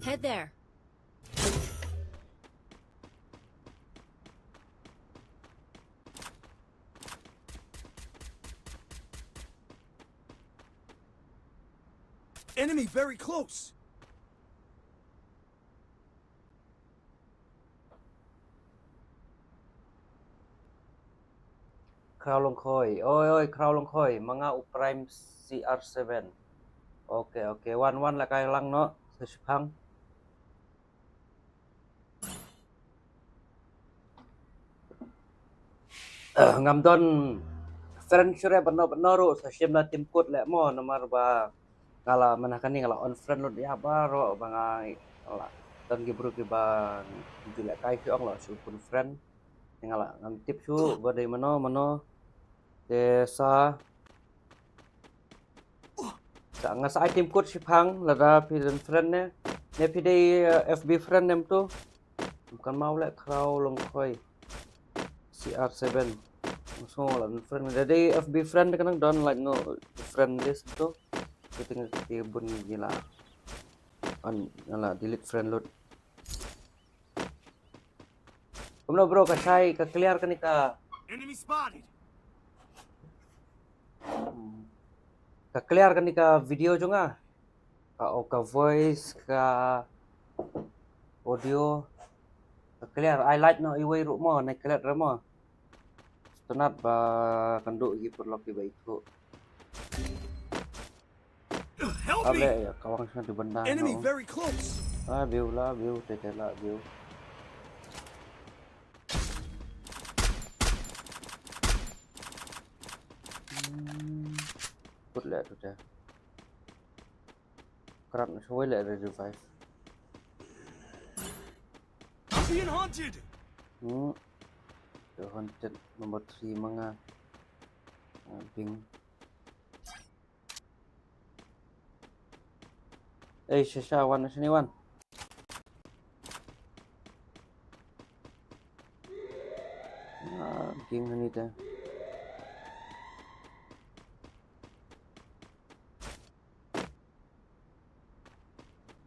Head there. Enemy very close. Crowd long koi. Oi, crowd long koi. Mga prime CR7. Okay. One lah kay lang no. Sa Shipang. Ngam don friend sure benar ro sa sim na tim kut le mo nomor ba ngala manakan ni ngala on friend lo dia baro bangai ngala don gibru ki ba jule kai ki ong lo su pun friend ngala ngam tip su ba dei mano de sa nga sa tim kut Shipang la da pi den friend ne pi dei FB friend nem tu bukan mau le kraw long koi CR7 so là friend jadi FB friend kan don like no friend list tu kita tinggal bun gila on ngala delete friend load kumno bro ka sai ka clear kan ka Enemy spotted. ka clear kan ka video jo nga ka voice ka audio ka clear I like no iway ru mo na clear ra mo tunat ba kanduk gi perlu ki ba itu Help able me. ya kawang sana di benda Enemy no. very close. View tete la view put le tu ta kerap nak suai le revive I'm being haunted. The haunted number 3 mga ping Shasha one sini one ping ni ta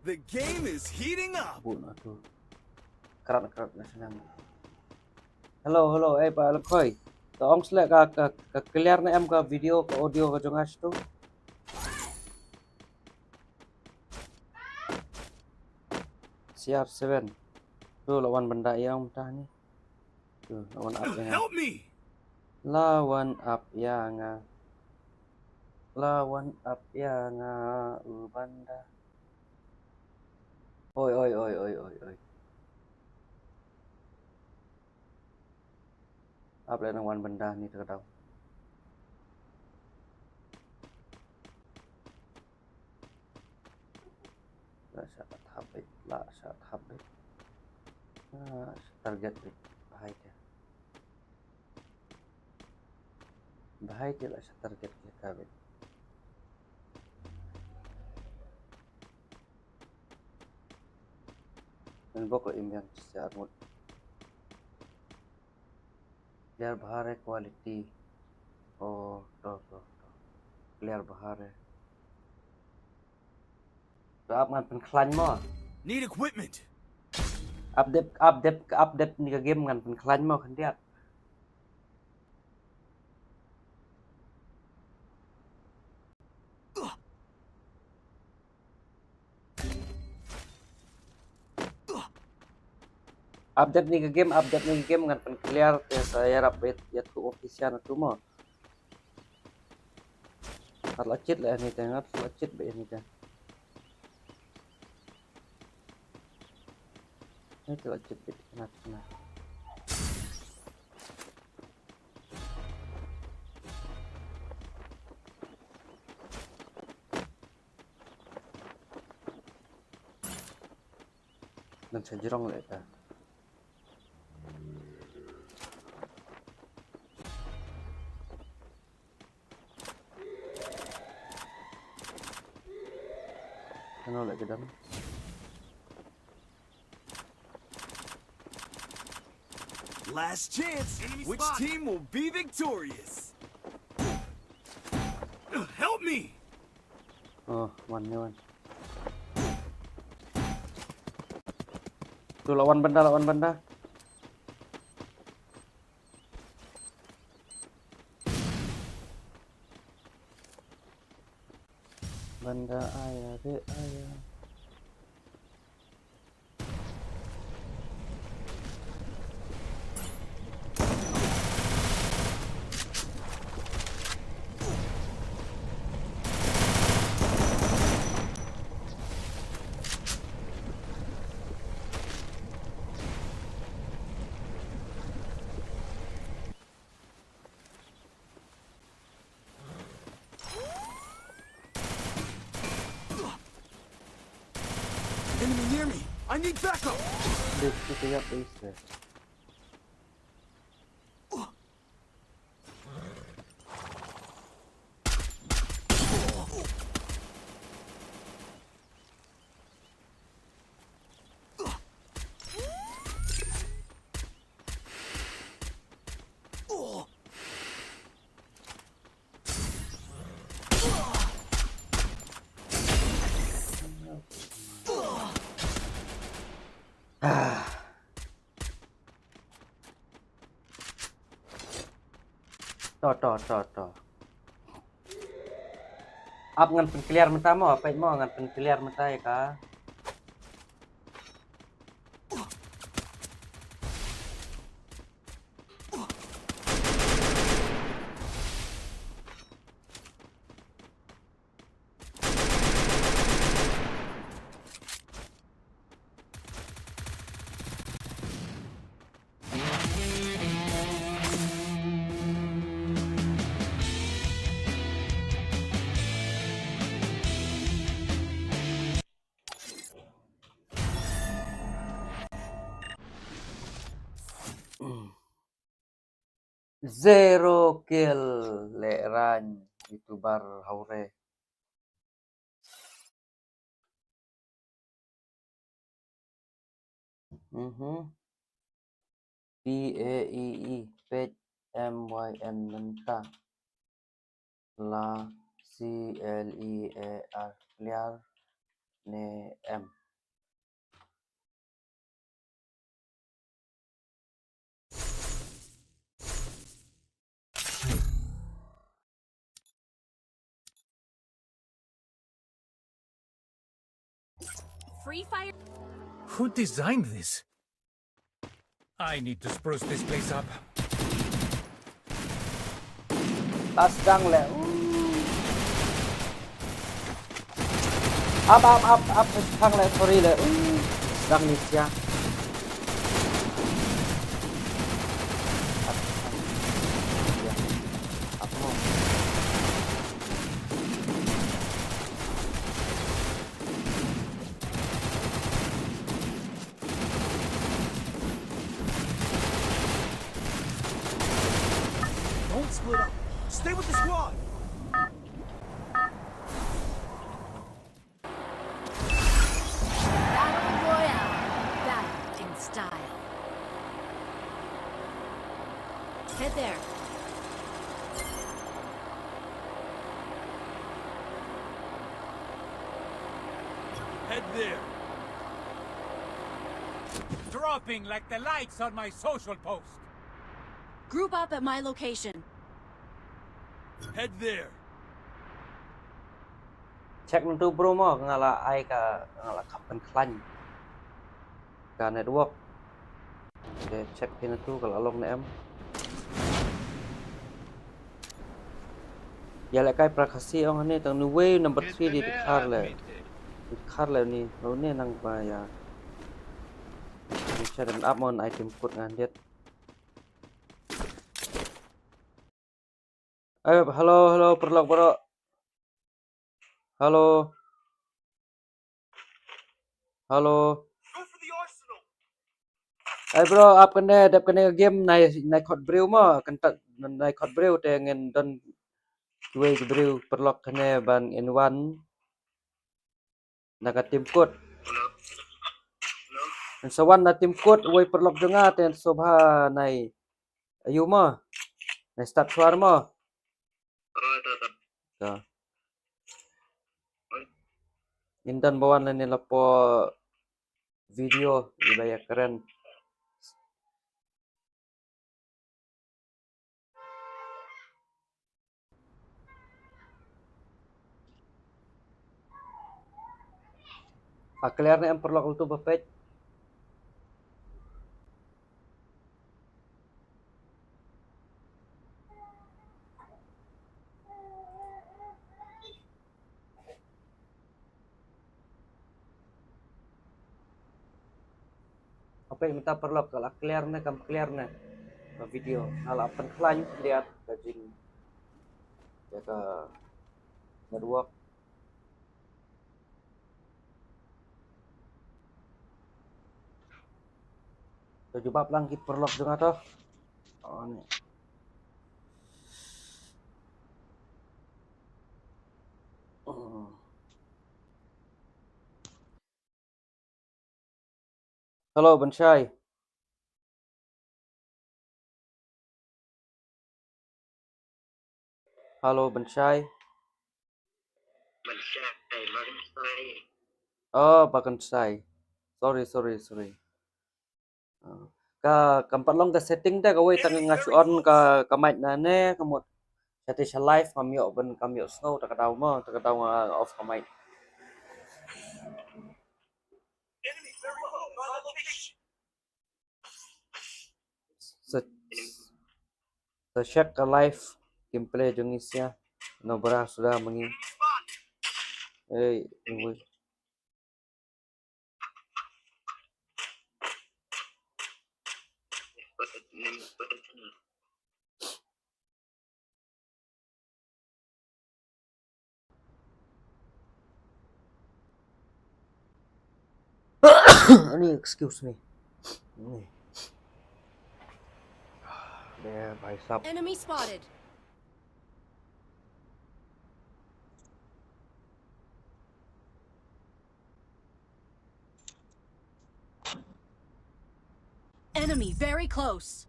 The game is heating up. bu na tu kerap na senang hello pa lakoi to ong slek ka clear na em ka video ka audio ka jongas tu CR7 tu lawan benda yang mentah ni tu lawan up yang Help me. lawan up yang banda oi up le lawan benda ni terkadang la saat habis target bahaya dia lah target kita bet dan boko imyan secara mud biar bahare quality to clear bahare to up ngan pen klan mo Need equipment. update ni ka game ngan pen klan mo kan dia update ni game ngan pen clear ya saya rapid ya tu official tu mo lacit lah ni tengok lacit be ni tengok itu lacit be kena dan sejerong lah ita ano lagi dam Last chance. Which team will be victorious? Help me. one tu lawan benda banda ayah de ayah. Enemy near me. I need backup. This kita ya please. To. Up ngan pen clear mata mo, apa mo ngan pen clear mata ya ka. Zero kill le ran youtuber haure. PAEE page MYN menta la CLEAR clear ne M. Free fire. Who designed this? I need to spruce this place up. Tas dang le. Up thang le sorry le. Dang ni sia. Up mo. Don't split up. Stay with the squad. Battle Royale. Battle in style. Head there. Head there. Dropping like the lights on my social post. Group up at my location. Head there. Check untuk bro mo ngala ai ka ngala kapan klan. Ka network. Okay, check pin itu kalau along na em. Ya le kai prakasi ong ne tang nu way number 3 di khar le. Di khar le ni lo ne nang ba ya. Ni share up mon item code ngan det. Ayo halo perlok bro. Halo. Go for the arsenal. Ay bro, up kena game nai khot brew mo, kentat nai khot brew te ngen don kuwe brew perlok kena ban in one naga tim code. En sawan na tim code way perlok denga ten sobha nai ayu mo. Nai start suar mo. So. Indan bawan ni lapo video ibaya keren. Clear na ang perlock tu bapet. Apa yang minta perlock kalau clear na kam clear na video. Kalau apan klan lihat kajing jaga network. So jubab lang kit perlock juga toh. Oh ni. Hello Banshai. Hello Banshai. Mansai. Oh Bakansai. Sorry. Ka kampat long ka setting dah kawai tang ngasu on ka mic na ne kamot. Jadi live kami ben kami snow tak tahu mo tak tahu off ka mic. Enemy very close. On location. Sa check ka live gameplay Indonesia. No bara sudah mengi. Enemy spotted. Eh, tunggu. Ni excuse me. Ni. There by sub. Enemy spotted. Enemy very close.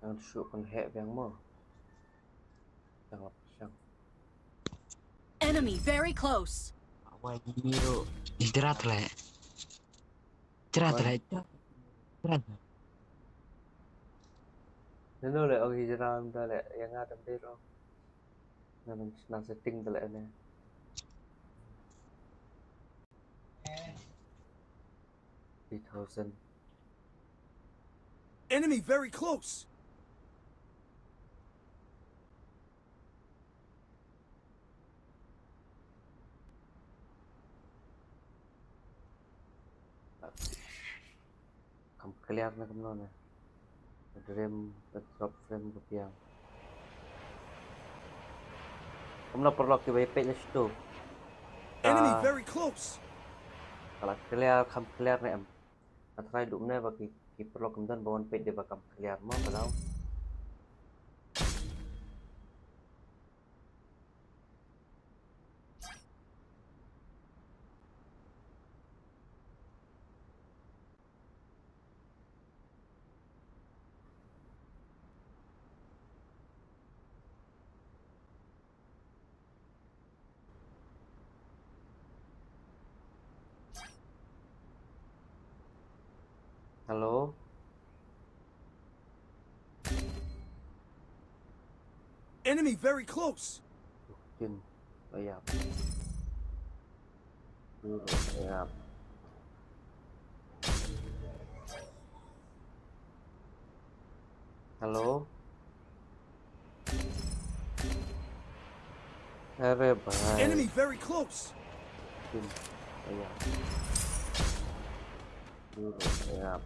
Jangan shoot pun hack yang mo. Jangan pasang. Enemy very close. Awal giro istirahat lah. Istirahat lah. Istirahat. Nino le ogi jaram dah le yang ada biro. Nang setting dah le ne. $3,000. Enemy very close. Kamu clear na kamu na. Dream drop frame rupiah. Kamu na perlu ke WP na situ. Enemy very close. Kalau clear kamu clear na em. Try dulu na bagi perlu kemudian bawa page dia bakal clear mo kalau. Halo. Enemy very close. Jin. Bayap. Bayap. Halo. Bye. Enemy very close. Jin. Bayap. Bayap.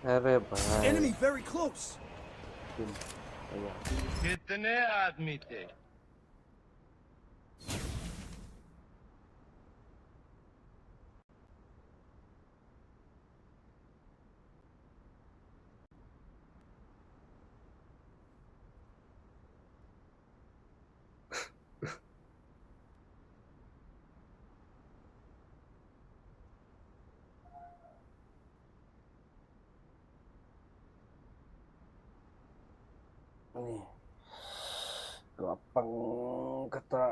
Bye. Enemy very close. Jin. Bayap. कितने आदमी थे pang kata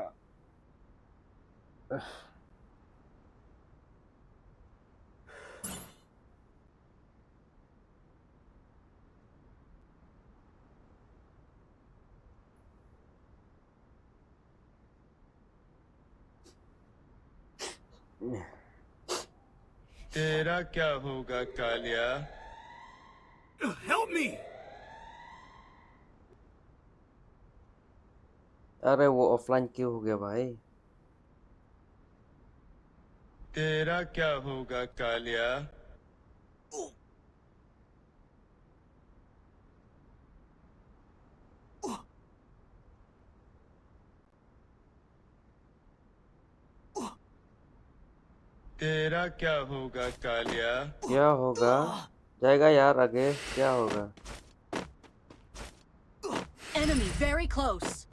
तेरा क्या होगा Kaliya Help me! अरे वो offline क्यों हो गया भाई? तेरा क्या होगा कालिया तेरा क्या होगा कालिया क्या होगा? जाएगा यार आगे, क्या होगा? Enemy very close.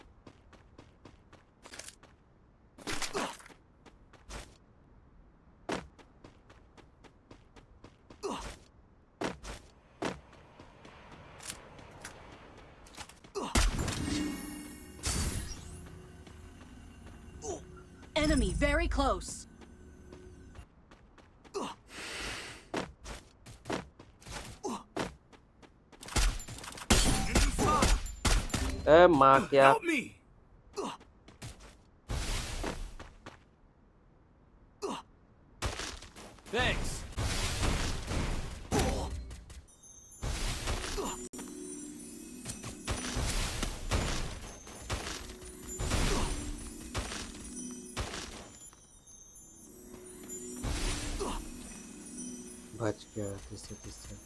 Enemy very close. माँ क्या? Help me! Thanks. बच गया तीसरे तीसरे.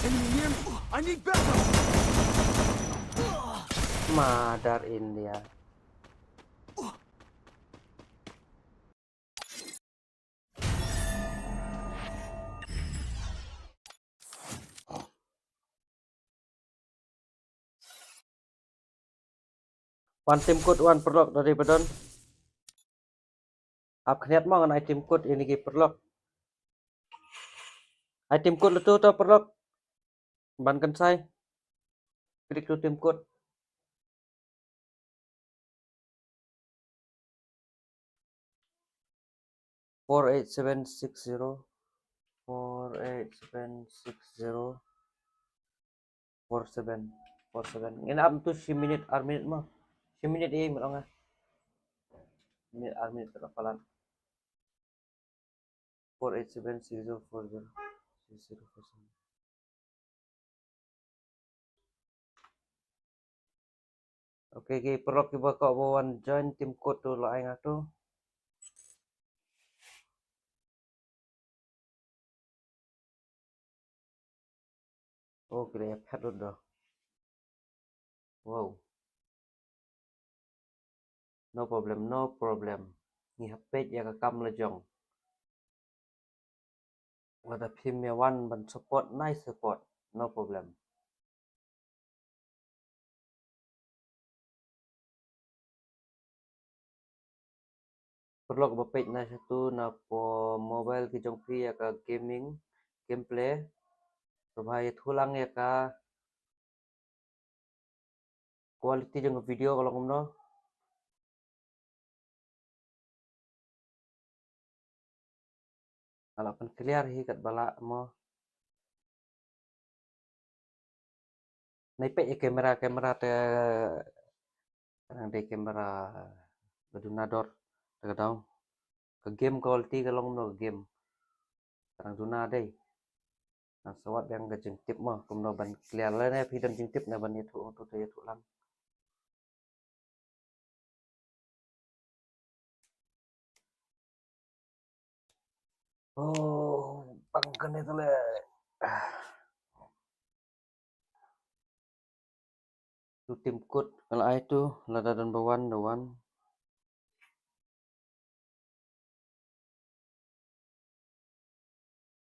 Enemy near me! I need backup! Madar India. One team code one perlock dari bedon. Ap khniat mo ngan item code ini ki perlock. Item code itu to perlock. Ban kan sai. Klik to team code. Four 8760 48760 47 ini am tu si minute ar minute mo si minute ini melonga minute ar minute terpalan 4876040 oke ki perok ki baka bawan join tim code tu la ai ngatu oh kira ya pet do wow no problem ni hapet ya ka kam la jong wada phim ya one ban support nice support no problem perlu bapet na satu na po mobile ki jong pri ya ka gaming gameplay so bhai thulang ya ka quality jong video kalau ngomno kalau kan clear hi kat bala mo nai pe kamera te ang de kamera badunador tagadao ke game quality kalau ngomno game tarang duna dei ang sawat yang ke jeng tip mo kumno ban clear la ne phi dan jeng tip na ban ni thu tu te thu lang oh pangkan itu le Two team code. Kalau I tu lada number one, the one.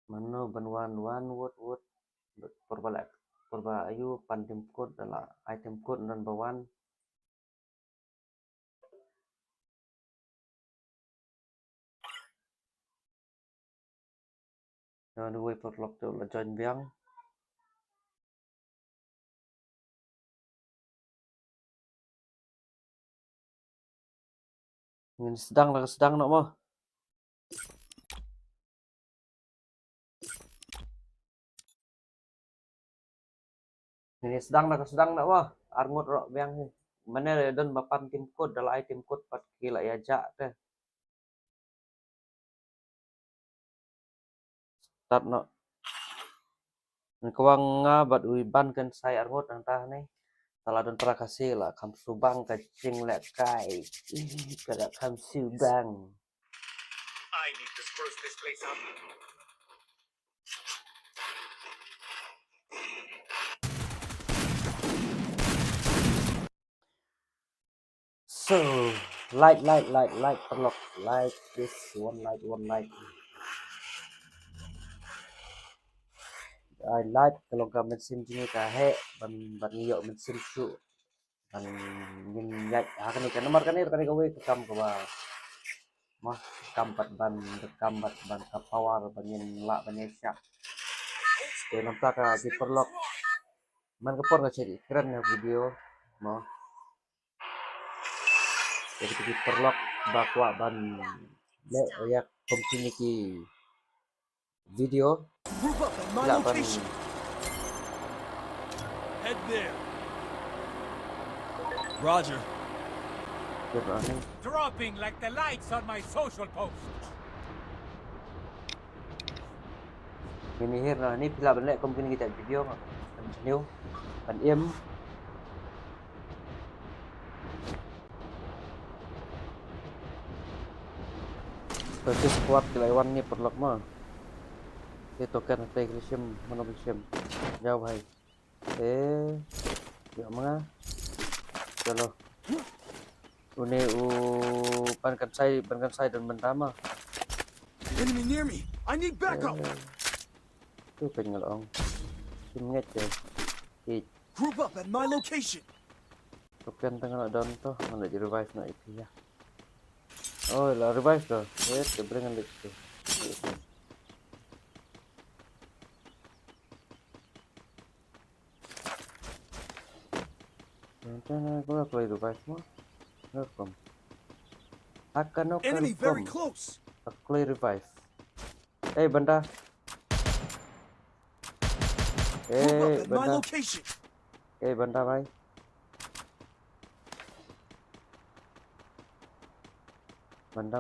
Mana ban one wood. Purba ayu pan team code adalah item code number one. Jangan wait for lock tu lah join biang. Ngin sedang nak mah. Ngin sedang nak mah. Arngot rock biang ni. Mana dan bapan team code adalah item code pat kila ya jak teh. Start nak. Kawang nga bat uiban kan saya arngot antah ni. Salah dan pernah kasih lah kam subang kacing lek kai. Kada kam subang. I need to spruce this place up. So, like perlok like this one like. I like kalau kau mesin jenis kahe ban yok mesin su ban ngin yak akan ikan nomor kan kau kam ke ba mah kampat ban ka power ban ngin la ban syak ke nampak ka di perlok man ke por ka cari keren ya video mah jadi di perlok bakwa ban le ya community video Group up at my la ban location. Head there. Roger. running Dropping like the lights on my social post. ini hir ni pila ban le community kita video mah ban new ban im Terus squad kelaiwan ni perlok mah. Dia token play Grisham, mana Grisham. Jauh hai. Ya mana? Chalo. Une pankan sai dan bentama. Enemy near me. I need backup. Tu pengalong. Simnget je. Hit. Group up at my location. Token tengah nak down tu, mana di revive nak itu ya. Oh, lah revive dah. Wait, dia bring alik tu. Nanti aku play revive mah. Welcome. Akan Enemy very close. Play revive. Benda. Group up at my Benda. location. Benda bhai. Benda.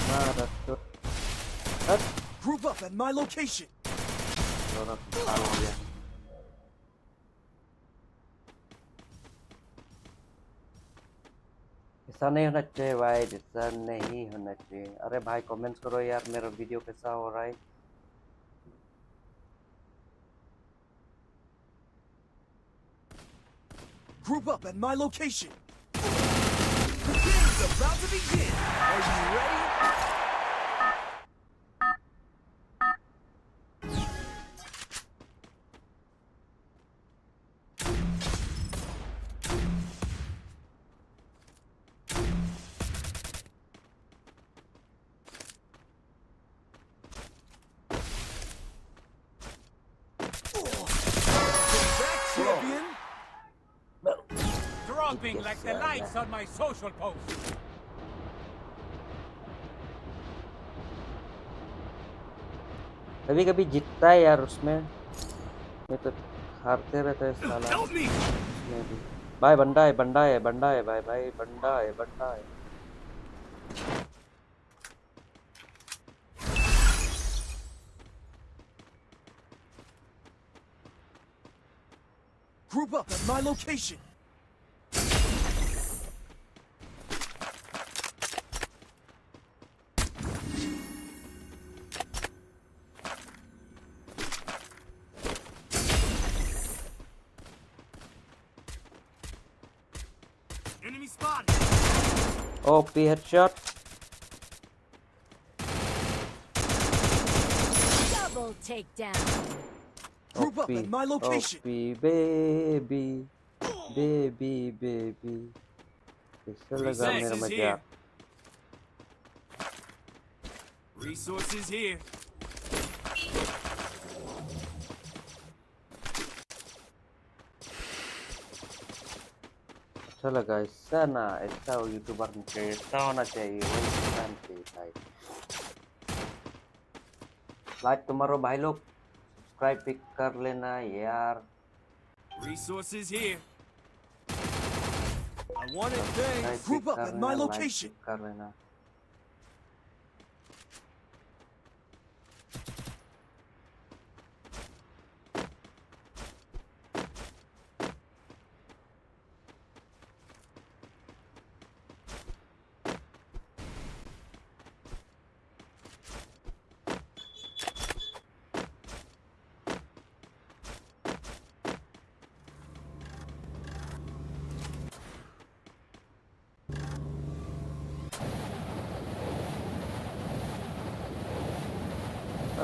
Maratut. Group up at my location. Orang tahu dia. ऐसा नहीं होना चाहिए भाई, ऐसा नहीं होना चाहिए. अरे भाई कमेंट्स करो यार, मेरा वीडियो कैसा हो रहा है. Group up at my location. The game's about to begin. Are you ready? Champion. Dropping like the lights on my social post. कभी जीतता है यार उसमें. मैं तो हारते रहता है साला. Help me. भाई बंदा है भाई बंदा है. Group up at my location. Enemy spotted. OP headshot. Double takedown. Group up OP. at my location. OP baby. Baby. Bisa lagi Resources merah here. majak. Resources here. चलो guys, sana ऐसा YouTuber के ऐसा होना चाहिए वही शांति भाई. Like तुम्हारो भाई लोग सब्सक्राइब भी कर लेना यार. Resources here. I want it things. Subscribe भी Group up कर at my लेना, लाइक भी location. कर लेना.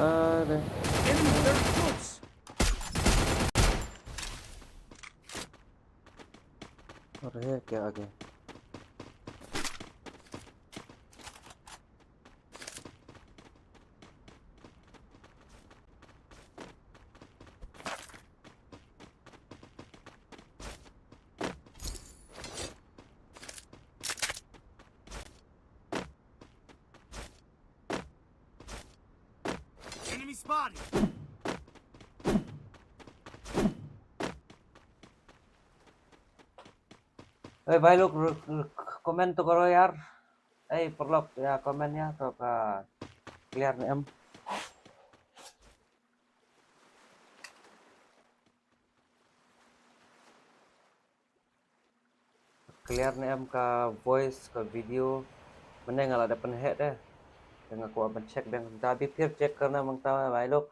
अरे Enemy very close. और है क्या आगे? Enemy spotted. भाई लोग कमेंट तो करो यार. परलोक ya komennya atau clear nih em. Clear nih em ke voice ke video. Mana nggak ada penhead deh. Dengan aku akan cek dan tadi फिर चेक करना मांगता है भाई लोग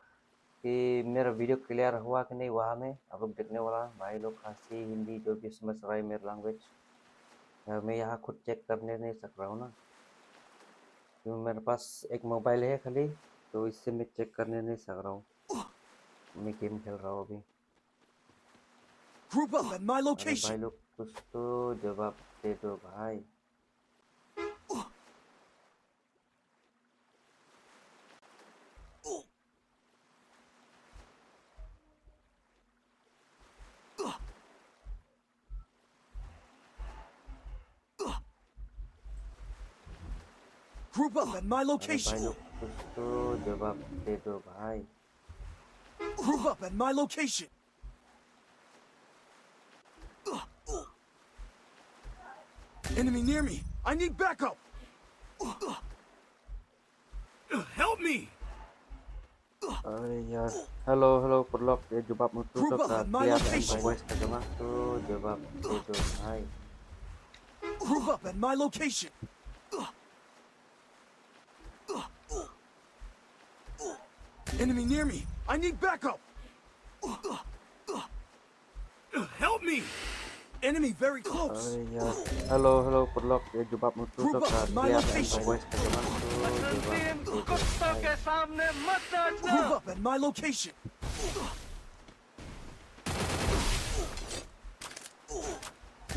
कि मेरा वीडियो क्लियर हुआ कि नहीं वहाँ में आप लोग देखने वाला भाई लोग खासी हिंदी जो भी समझ रहा है मेरा लैंग्वेज. मैं यहाँ खुद चेक करने नहीं सक रहा हूँ ना क्योंकि मेरे पास एक मोबाइल है खाली तो इससे मैं चेक करने नहीं सक रहा हूँ. मैं गेम खेल रहा हूँ अभी. Group up at my अरे भाई location. लोग कुछ तो जवाब दे दो भाई. Group up at my अरे भाई location. लोग कुछ तो जवाब दे दो भाई. Group up at my location. Enemy near me. I need backup. Help me. अरे यार हेलो परलोक ये जवाब मुझको तो Group up at my clear location. Voice का जमा तो जवाब दे दो भाई. Group up at my location. Enemy near me. I need backup. Help me. Enemy very close. अरे यार हेलो परलोक ये जवाब मुझको तो Group up at my clear location. Voice का जमा तो जवाब तीन दे दो कुत्तों भाई. के सामने मत Group नाचना. up at my location.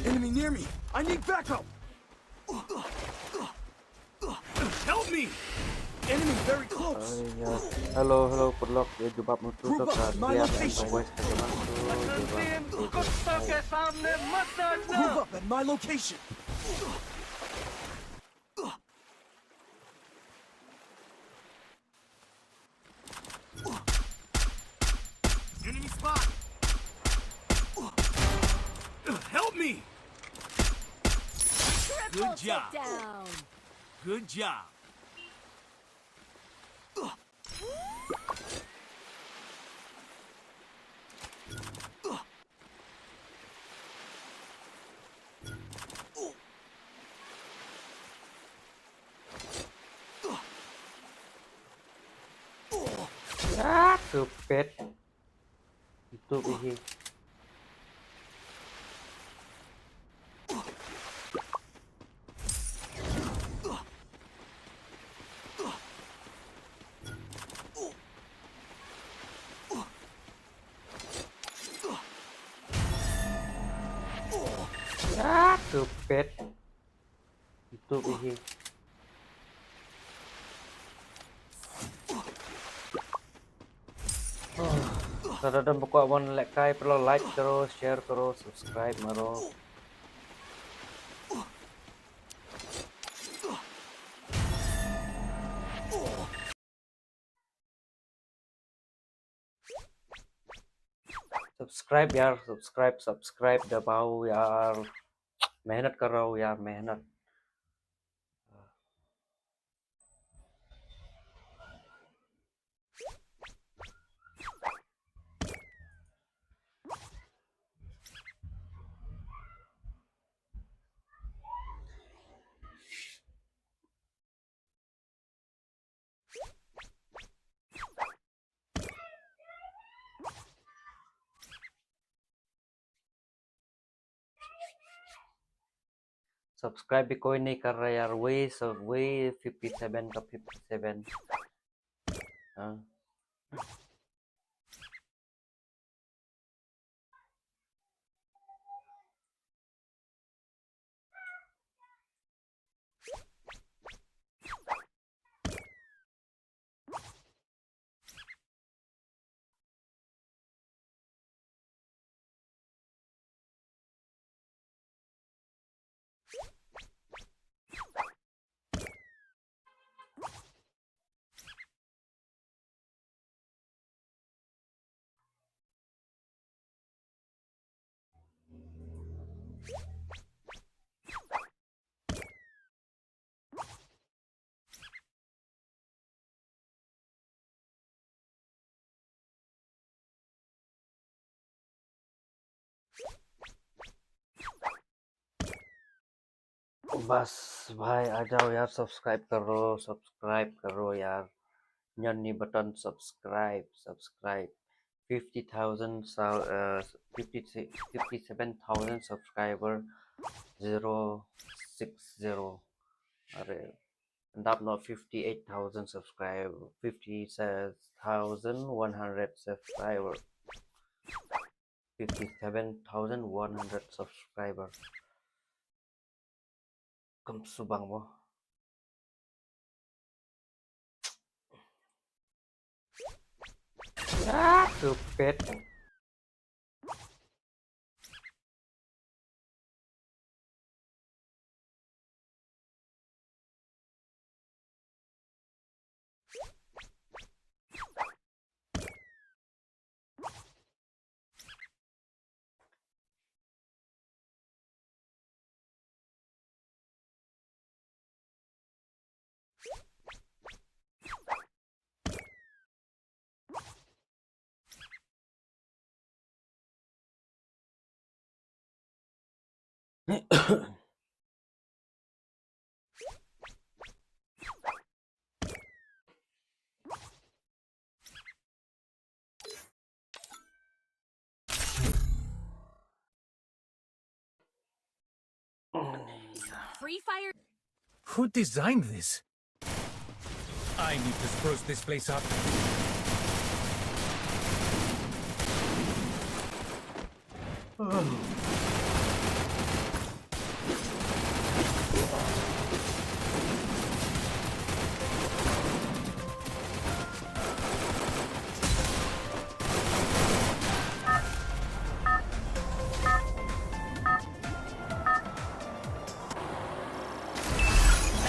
Enemy near me. I need backup. Help me. Enemy very close. अरे यार हेलो परलोक ये जवाब मुझको तो Group up at my clear location. Voice का जमा तो जवाब तीन दे दो कुत्तों भाई. के सामने मत Group नाचना. up at my location. Enemy spot. Help me. Triple Good job. takedown. Good job. stupid. Itu bihi. Stupid. Itu bihi. Kalau ada buka one like kai perlu like terus, share terus, subscribe maro. Subscribe यार subscribe दबाओ यार मेहनत कर रहा हूँ यार मेहनत subscribe भी कोई नहीं कर रहा यार वही 57 का 57 हाँ बस भाई आ जाओ यार सब्सक्राइब करो यार nyani button subscribe 50,000 57,000 subscriber 060 अरे not 58,000 subscriber 50,100 subscriber 57,100 subscriber Kam subang mo stupid Free fire. Who designed this? I need to spruce this place up.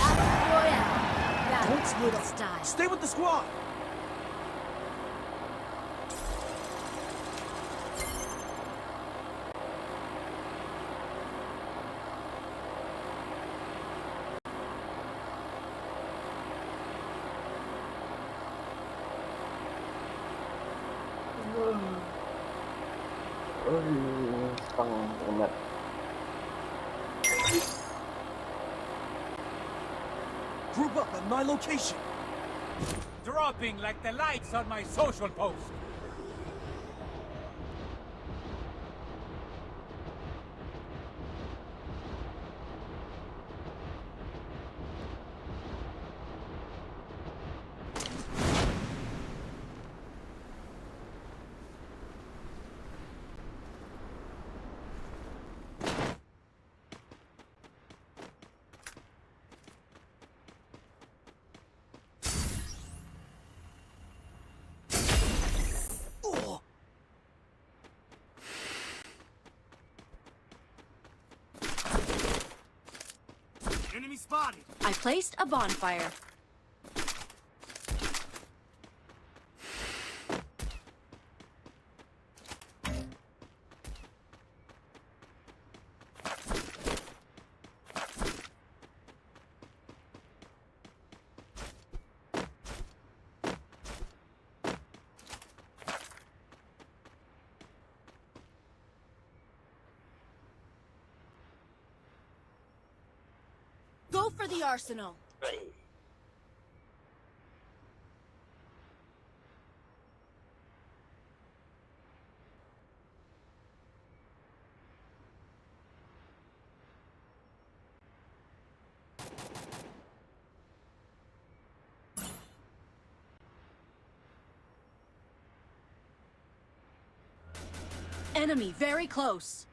Battle Royale. Don't split up. Style. Stay with the squad. Pang umat Group up at my location. dropping like the lights on my social post. Enemy spotted. I placed a bonfire. Go for the arsenal. Enemy very close.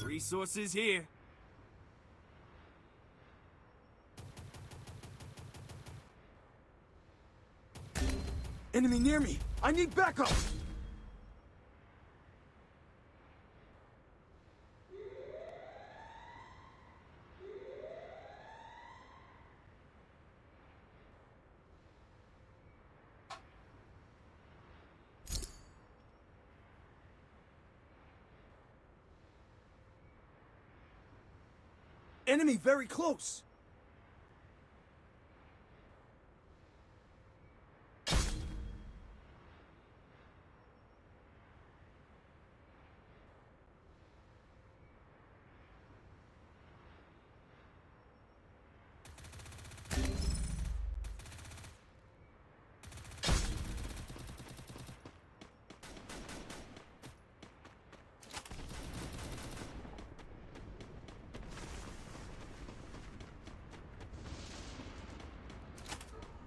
Resources here. Enemy near me. I need backup. Enemy very close.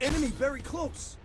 Enemy very close.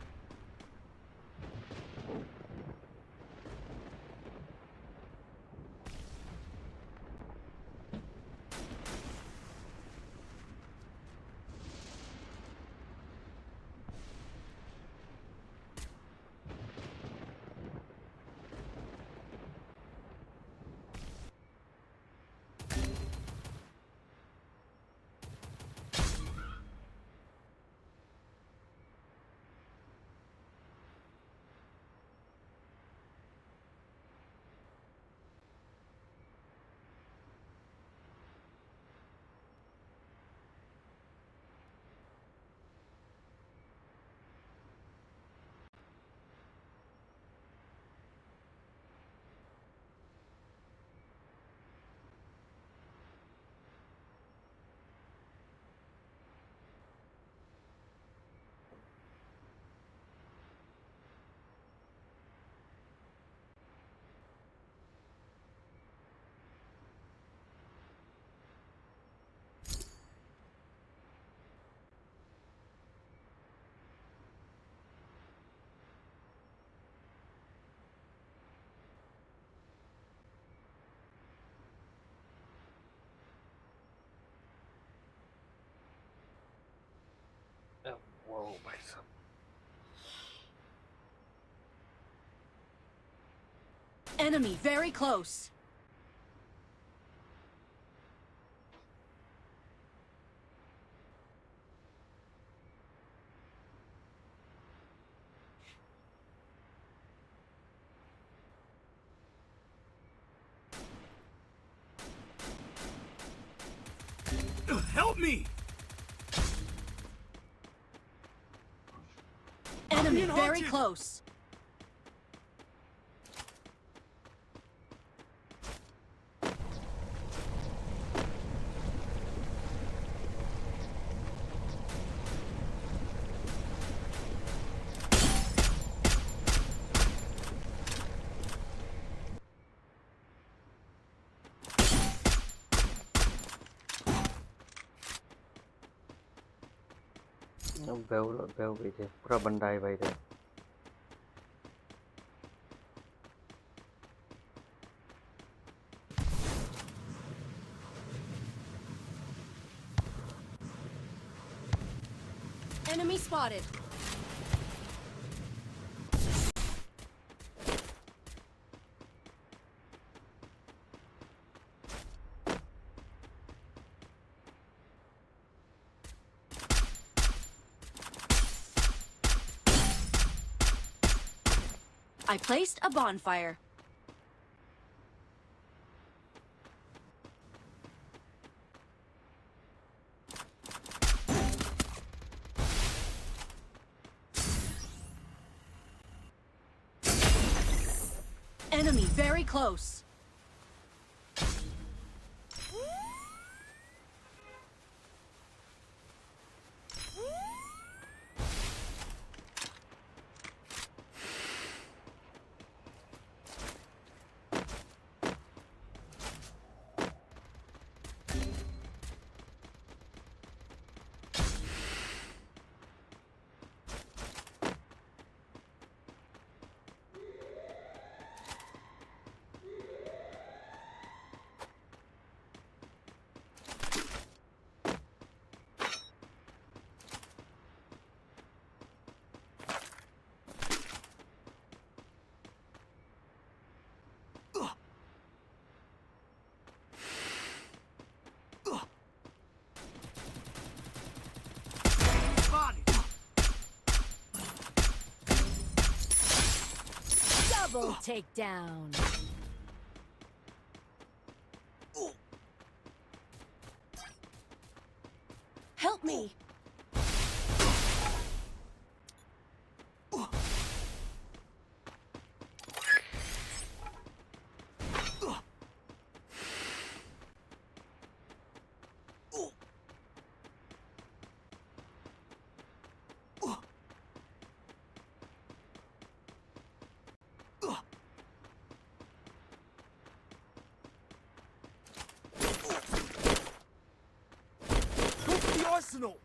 Wow, भाई साहब. Enemy very close. Help me. Enemy being very haunted. close. बेव गई थे पूरा बंदा है भाई इधर Enemy spotted. I placed a bonfire. Enemy very close. Spotted. Double takedown. Help me. Go to the arsenal.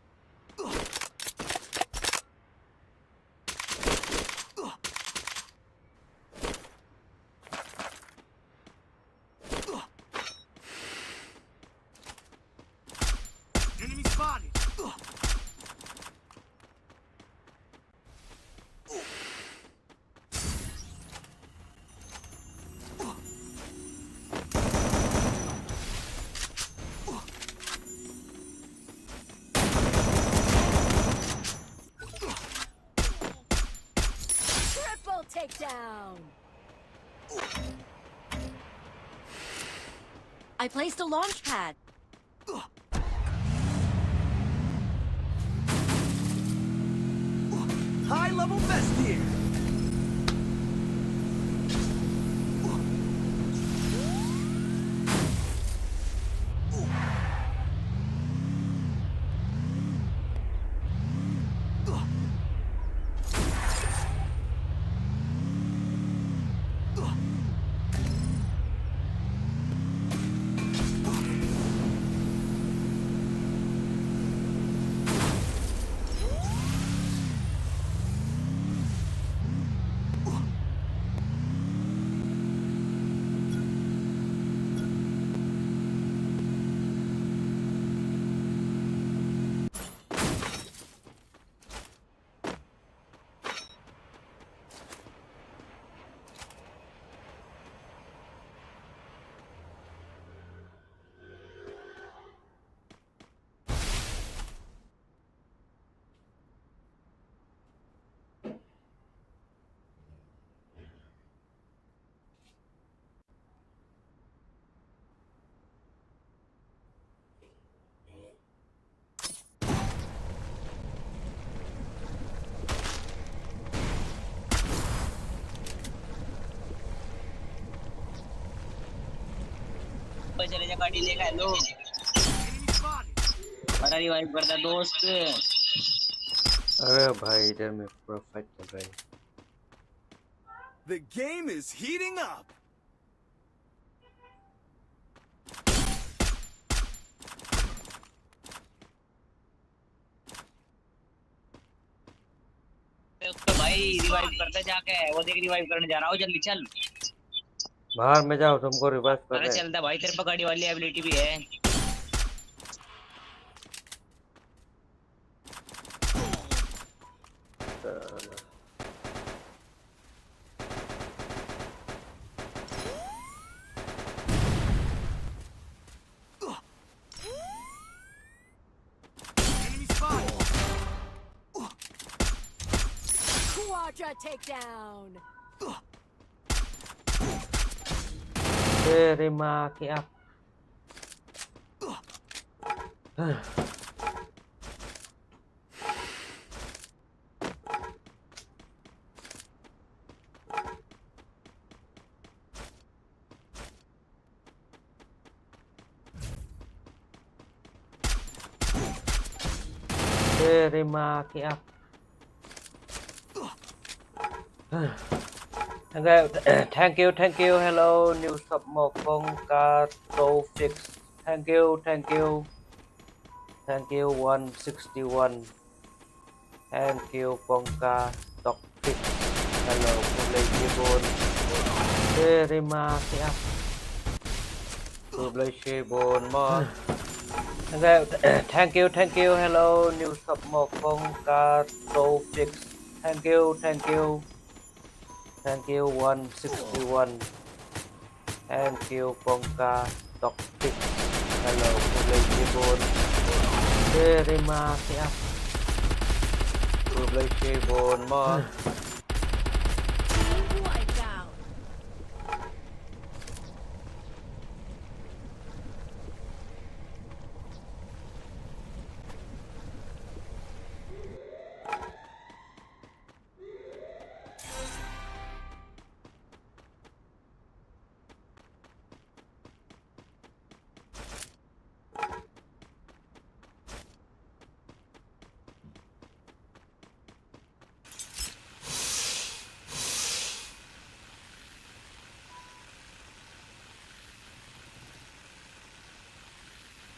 Enemy spotted. Triple takedown. I placed a launch pad. High level vest here. चले जा गाड़ी लेकर लो Enemy spotted. बड़ा revive करता दोस्त अरे भाई इधर में पूरा फाइट चल रहा है The game is heating up. भाई रिवाइव करते जाके वो देख रिवाइव करने जा रहा हूँ जल्दी चल बाहर में जाओ, तुमको रिवाइव कर अरे रहे हैं। चलता भाई तेरे पे गाड़ी वाली एबिलिटी भी है Enemy spotted. Quadra takedown. Terima kasih. Terima kasih. Okay, thank you. Hello, new sub một con ca fix. Thank you. 161. Thank you, Pongka Stock Fix. Hello, Publishable. Terima kasih. Publishable mod. Okay, thank you. Hello, new sub một con ca Fix. Thank you. 161. Thank you, Pongka Stock Fix. Hello, Publishable. Terima kasih. Publishable mod. Wiped out.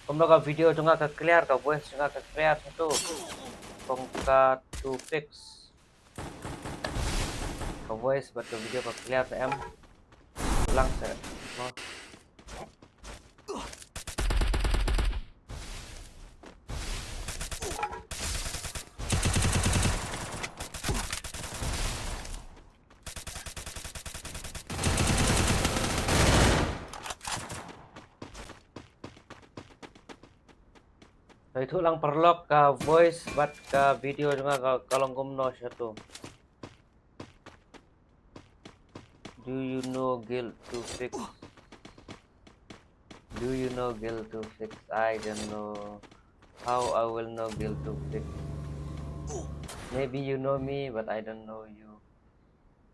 Hôm đó có video chúng ta clear cả voice chúng ta clear satu Pongka to fix cả voice và cái video có clear cho em ulang sẽ nó itu lang perlok ka voice bat ka video juga kalau ngomno satu. Do you know guild to fix? I don't know how I will know guild to fix. Maybe you know me, but I don't know you.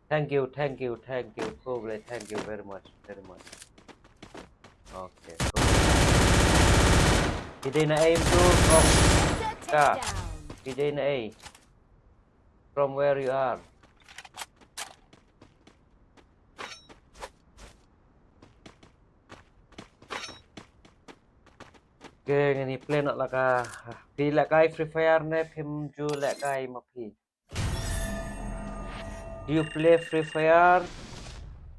Thank you. Probably thank you very much. Okay. Cool. Today na aim to from Takedown. Today na A. From where you are. Okay, ngani play nak laka. Pi lak kai Free Fire ne phim ju lak kai ma pi. Do you play Free Fire?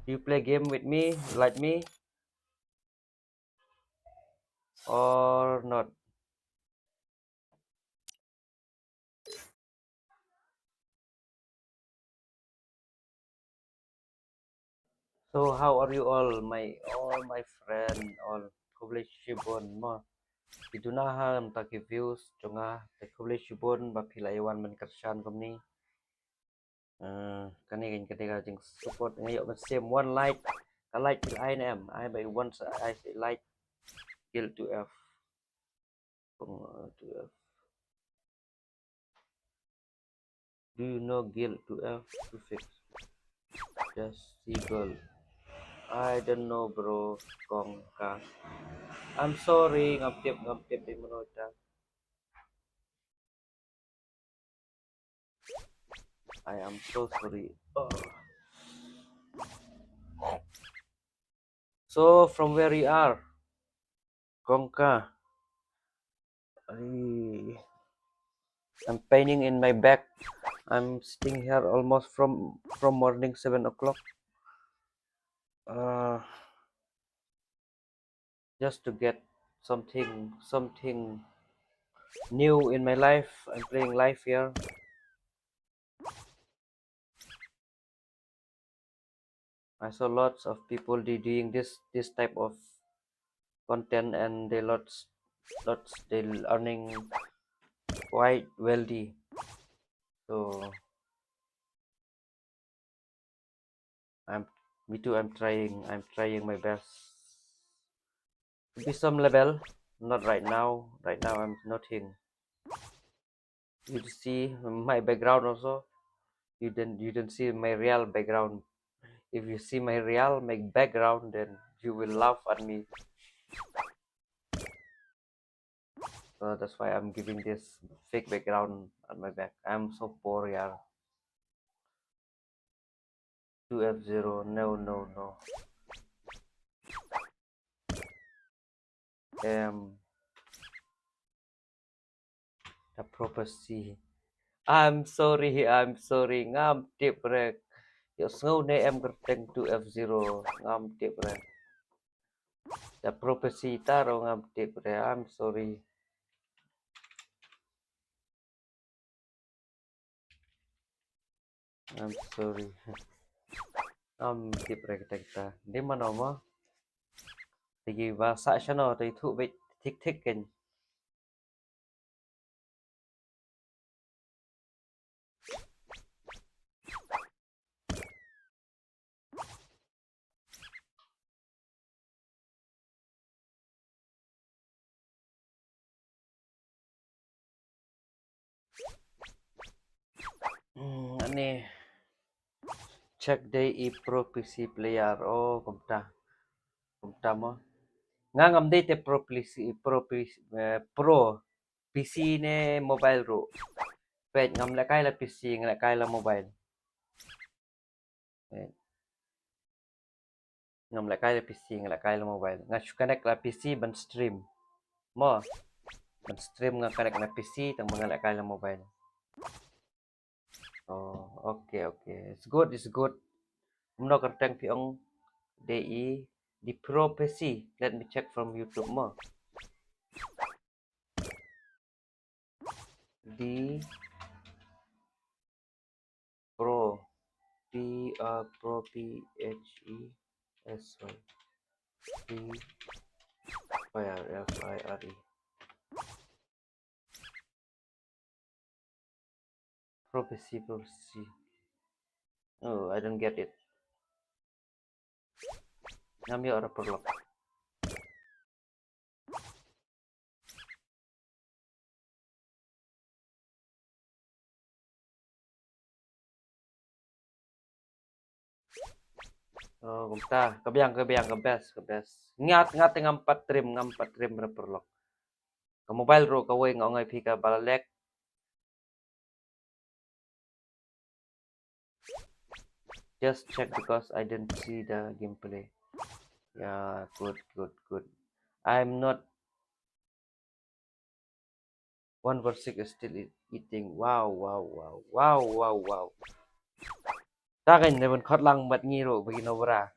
Do you play game with me like me? Or not? So how are you all my friend all publish shibon mo. Idunahan taki views chunga te publish shibon ba pilaiwan man kersan komni. Kani kan ketika jeng support ngayo but same one like I like I am I by once I say like kill to F to F. Do you know guild to F to fix? Just Seagull. I don't know bro. Kongka. I'm sorry ngaptip di menota. I am so sorry. Oh. So from where you are? Kongka. I'm painting in my back I'm sitting here almost from morning 7 o'clock. Just to get something new in my life. I'm playing live here. I saw lots of people doing this type of content, and they lots they earning quite wealthy. So I'm me too. I'm trying my best to be some level. Not right now. Right now I'm nothing. You see my background also. You didn't see my real background. If you see my real background, then you will laugh at me. So that's why I'm giving this fake background at my back. I'm so poor, yeah. 2F0, no. The prophecy. I'm sorry. Ngam tip rek. Yo snow ne em gerteng 2F0. Ngam tip rek. The prophecy taro ngam tip rek. I'm sorry. I'm sorry. Ngam tip rek kita. Di mana mo? Tigi bahasa siya no. Tigi thu bit tik ken. Ani. Check day i pro PC player. Oh, kumta mo. Nga ngam day te pro PC ne mobile ro. Pwede ngam lakay la PC, ngam lakay la mobile. Ngam lakay la PC, ngam lakay la mobile. Nga connect la PC ban stream. Mo, ban stream nga connect na PC, tang mga lakay la mobile. Oh, okay. It's good. Mno kerteng piong DI di pro PC. Let me check from YouTube mo. Di pro Pro PHESY FIRE Prophecy. Oh, I don't get it. Nami ora perlu. Oh, kumta. Kebiang, kebes. Ngat ngam 4 trim ora perlu. Ke mobile ro ka way ngai pika balalek. Just check because I didn't see the gameplay. Yeah, good. I'm not 1/6 is still eating. Wow. Ta kan ne ban khot lang bat ngi ro begin obra.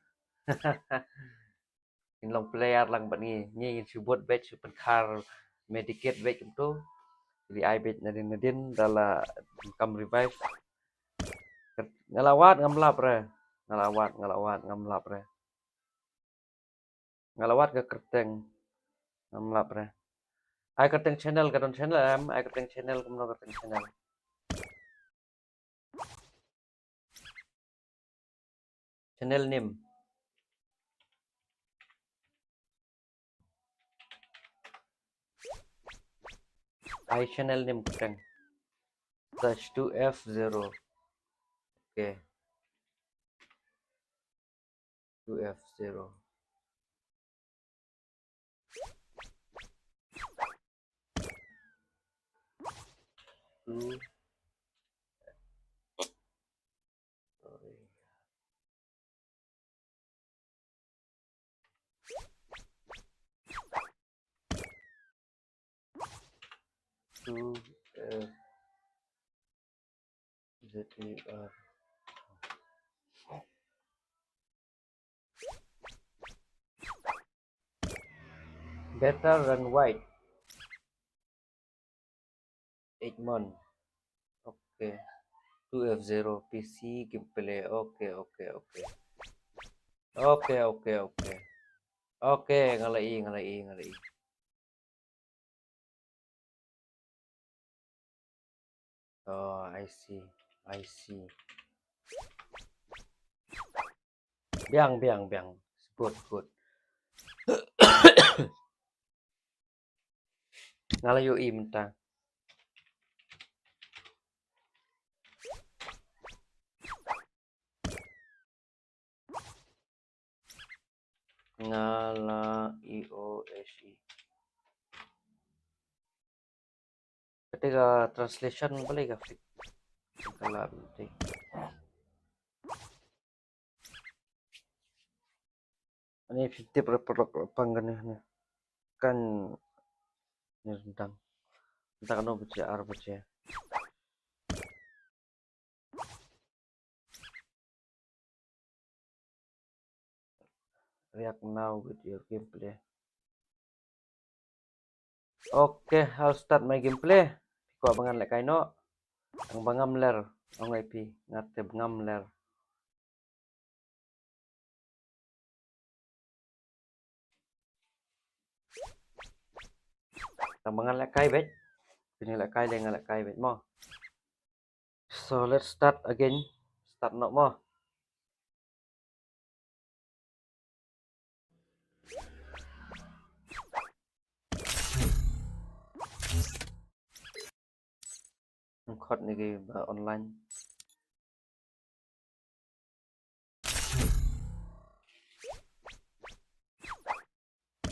In long player lang bat ngi subot bet super car medicate bet itu. Jadi I bet nadin dala kam revive. Ngalawat ngamlap re. Ngalawat ngamlap re. Ngalawat ke kerteng ngamlap re. Ai kerteng channel ai kerteng channel kumno kerteng channel. Channel name. I channel name kerteng. Search 2F0. Okay. 2F0. Sorry. 2F0. ZER. Better than white. 8 month. Okay. 2F0 PC gameplay. Okay. Okay, ngalai. Oh, I see. Biang. Good. Ngalayu mentang. Ngala IOSI. Ketika translation boleh gak? Kalau nanti. Ini 50 per panggannya kan ini tentang kan baca. React now with your gameplay. Okay, I'll start my gameplay. Ko abangan lek kaino. Ang bangam ler, ang IP ngate bangam ler. Ang bangan lek kai bet. Pini lek kai bet mo. So let's start again. Start not mo. Khot ni game online.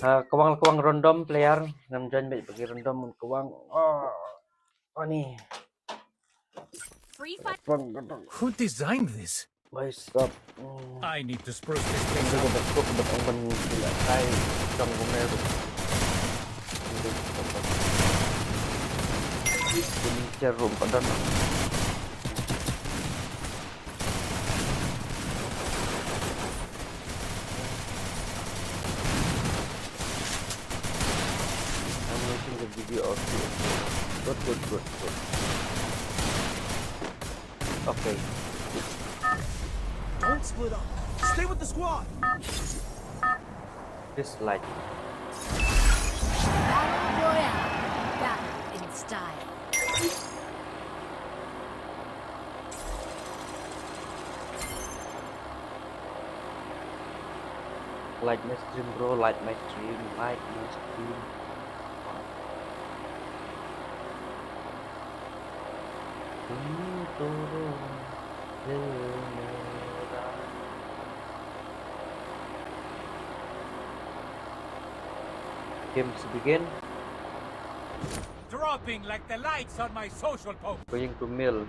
Kawang random player ngam join bagi random kawang. Oh ni. Free fire. Who designed this? Stop. I need to spruce this place Hindi ko up. ba't ang ban sila kay isang bumero. Furniture room pa doon. I'm making the video of you. Good. Okay. Don't split up. Stay with the squad. This light. Battle Royale. Battle in style. Like my stream, bro. Like my stream. Games begin. Dropping like the lights on my social post. Going to mill.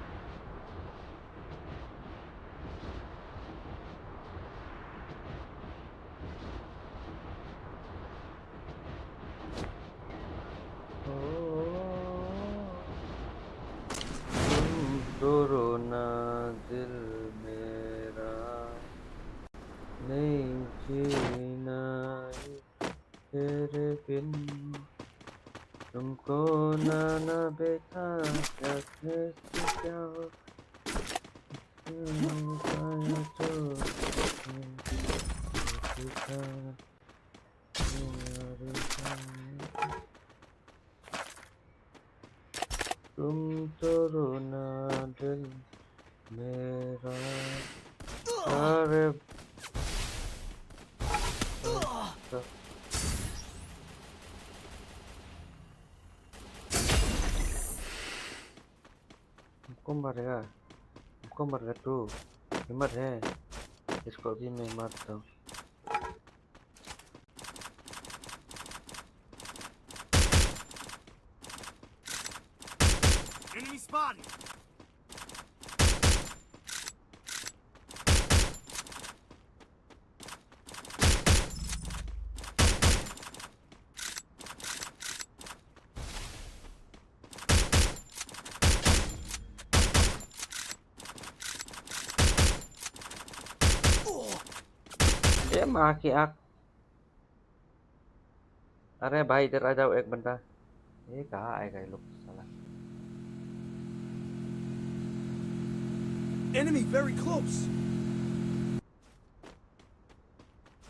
Turuna dil mera nahi जीना तेरे बिन तुमको ना बेटा कैसे क्या हो तुम तो रोना दिल मेरा अरे हमको मर गया तू हिम्मत है इसको भी मैं मारता हूँ Enemy spotted. ये माँ की आँख। अरे भाई इधर आ जाओ एक बंदा। ये कहाँ आएगा ये लोग साला। Enemy very close.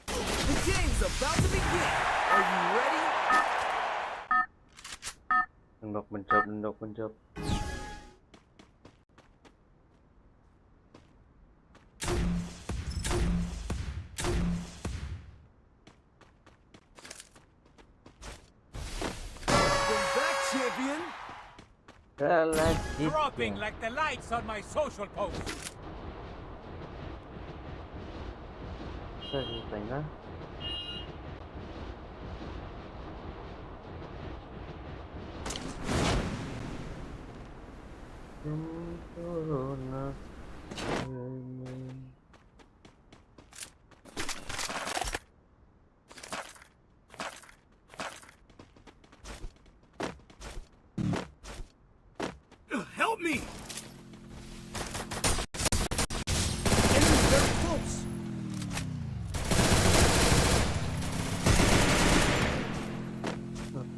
The game's about to begin. Are you ready? Nendok menjawab. Welcome back, champion. Dropping like the lights on my social post. Selanjutnya. Sempurna. Help me. Enemy very close.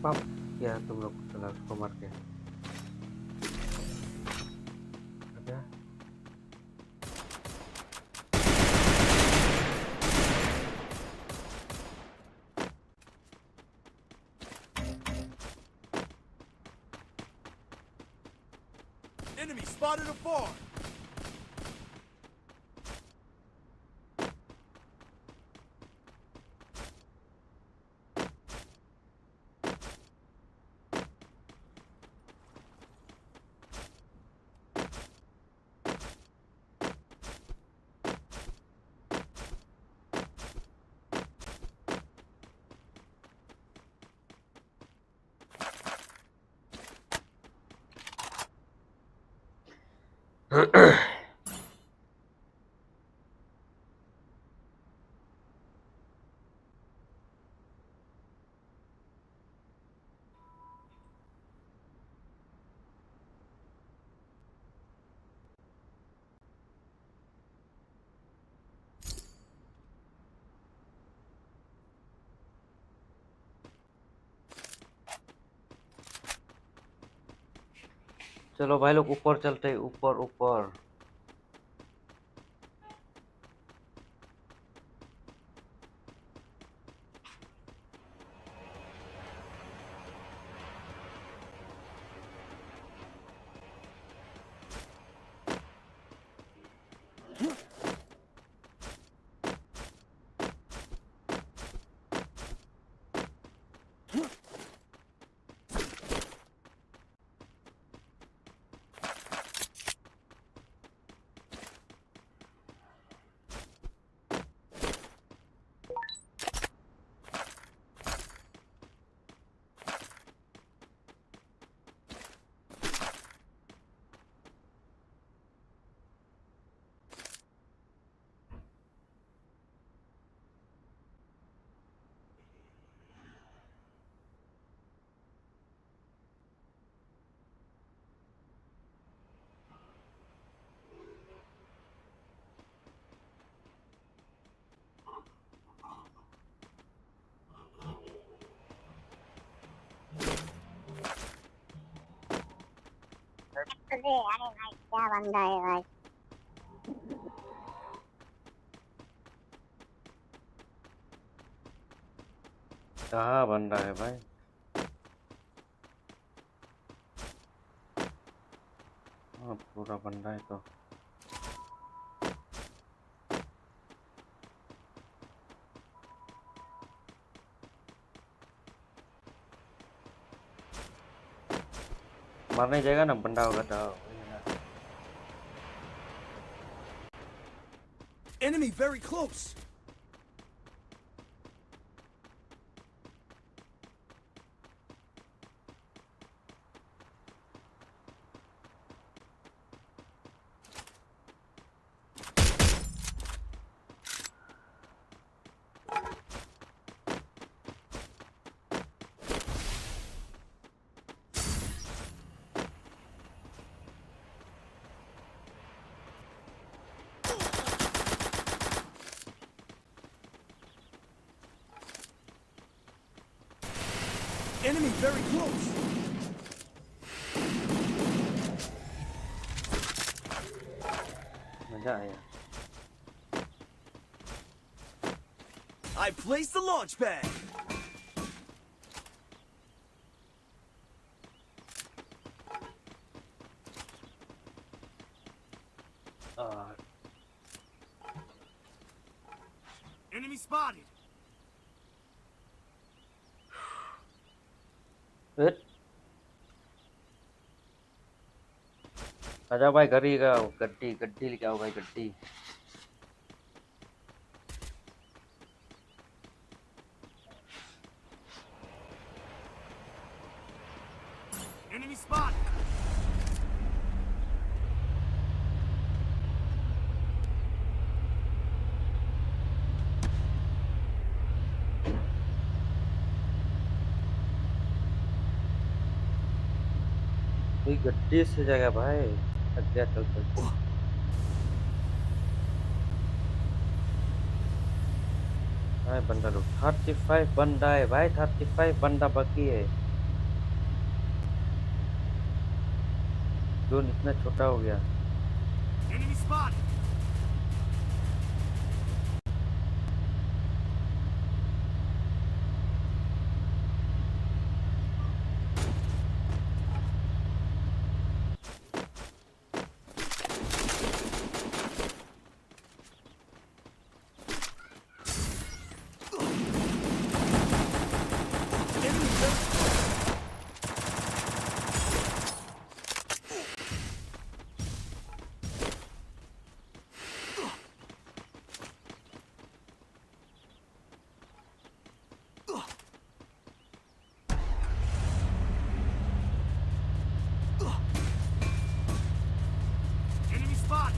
Pap, ya tunggu setelah komarnya. Ada. Enemy spotted afar. चलो भाई लोग ऊपर चलते हैं, ऊपर ऊपर। अरे भाई क्या बंदा है भाई। कहाँ बन रहा है भाई? हाँ पूरा बन रहा है तो। मारने जाएगा ना बंदा होगा तो। Enemy very close. Enemy very close. Manja ya. I placed the launch pad. Enemy spotted. Hết. आजा भाई गरी का गड्डी गड्डी लेके आओ भाई गड्डी. Enemy spotted. कोई गड्डी से जाएगा भाई. थक गया चल चल. भाई बंदा लोग 35 बंदा है भाई. 35 बंदा बाकी है. जोन इतना छोटा हो गया. Enemy spotted. Enemy very Enemy spotted.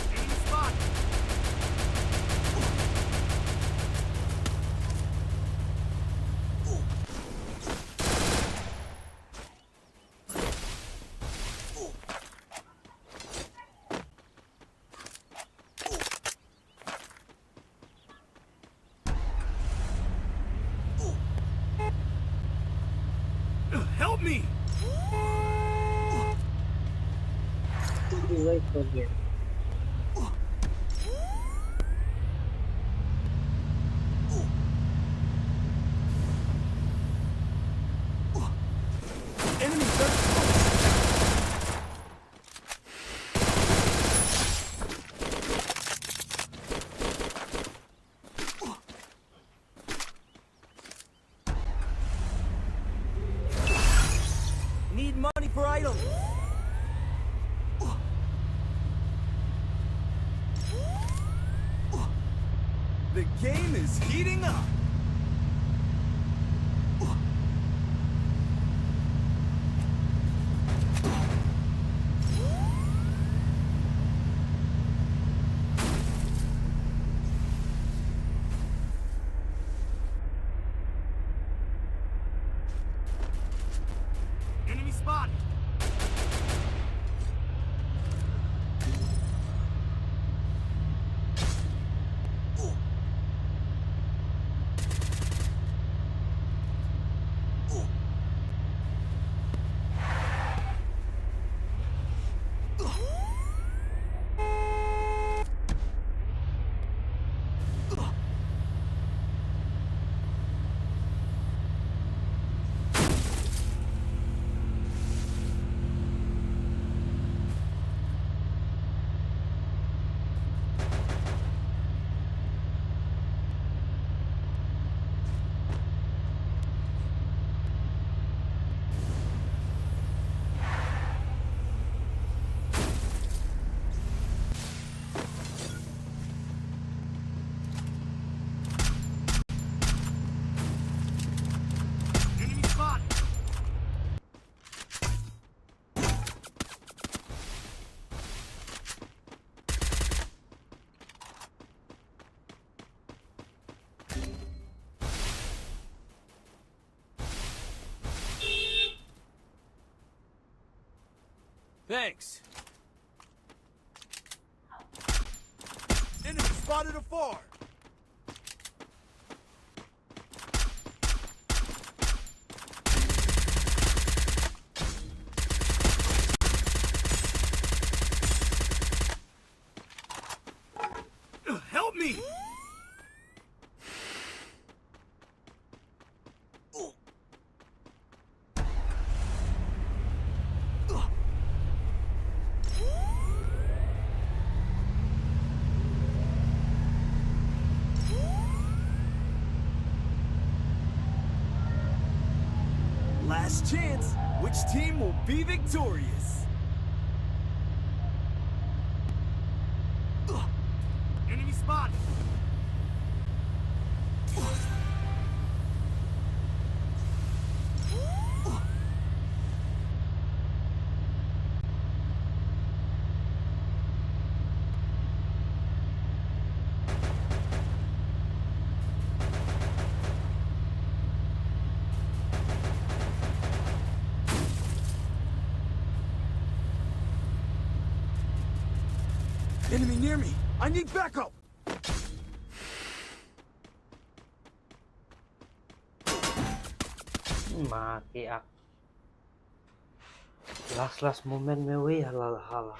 Enemy spotted. Help me! Enemy very close. Need money for items. The game is heating up. Enemy spotted. Thanks. Enemy spotted afar. Help me! Last chance. Which team will be victorious? Enemy spotted. Enemy near me. I need backup. Mati ak. Last moment में वही hala.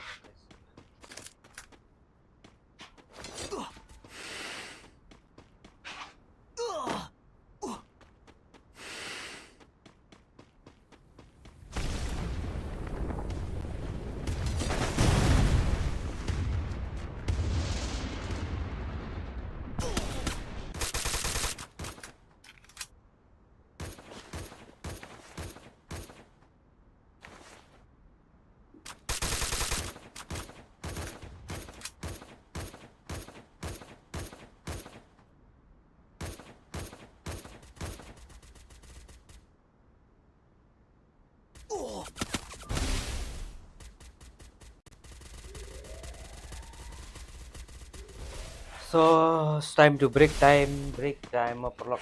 So it's time to break time overlock.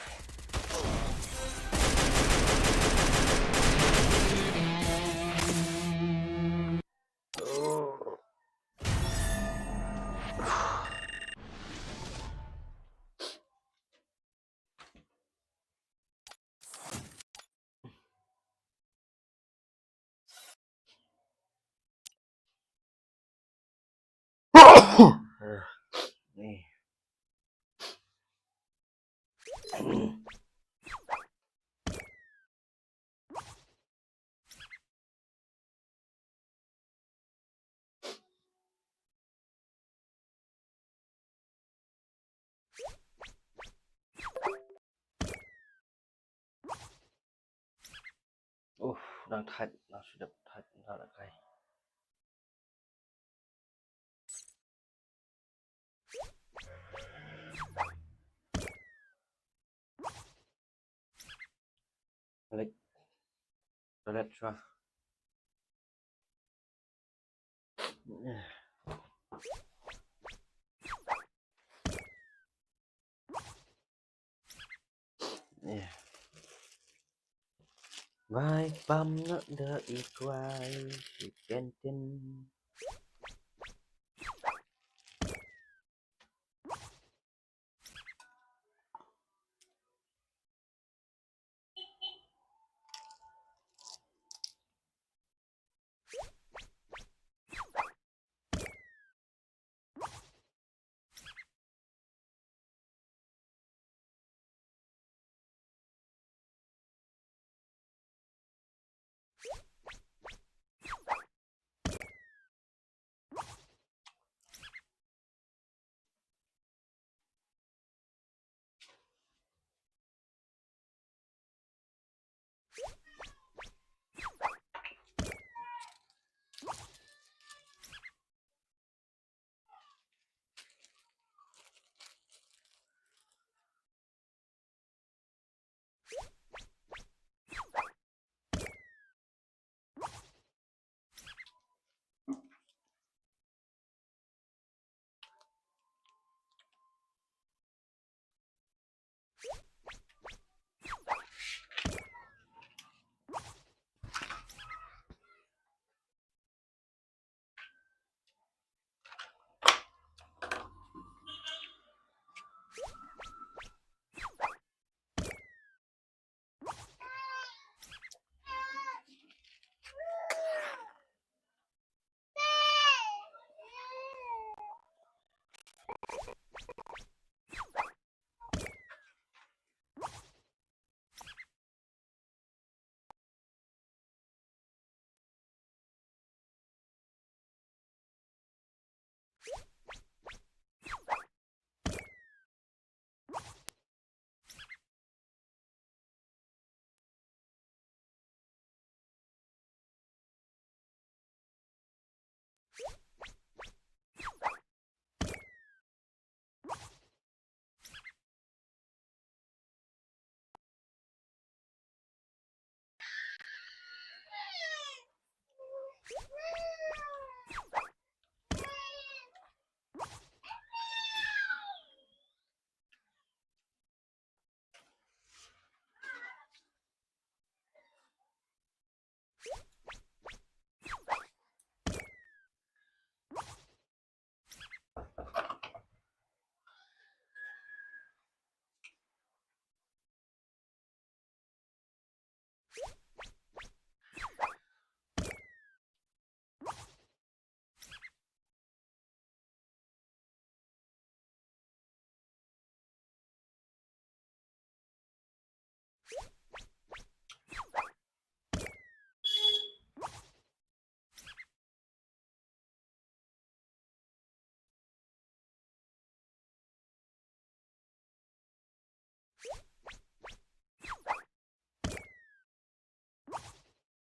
Nih. Đang thật, nó sẽ đập thật ra là cái. Let's try. Yeah. Vai băm nó đợi quay thì trên trên.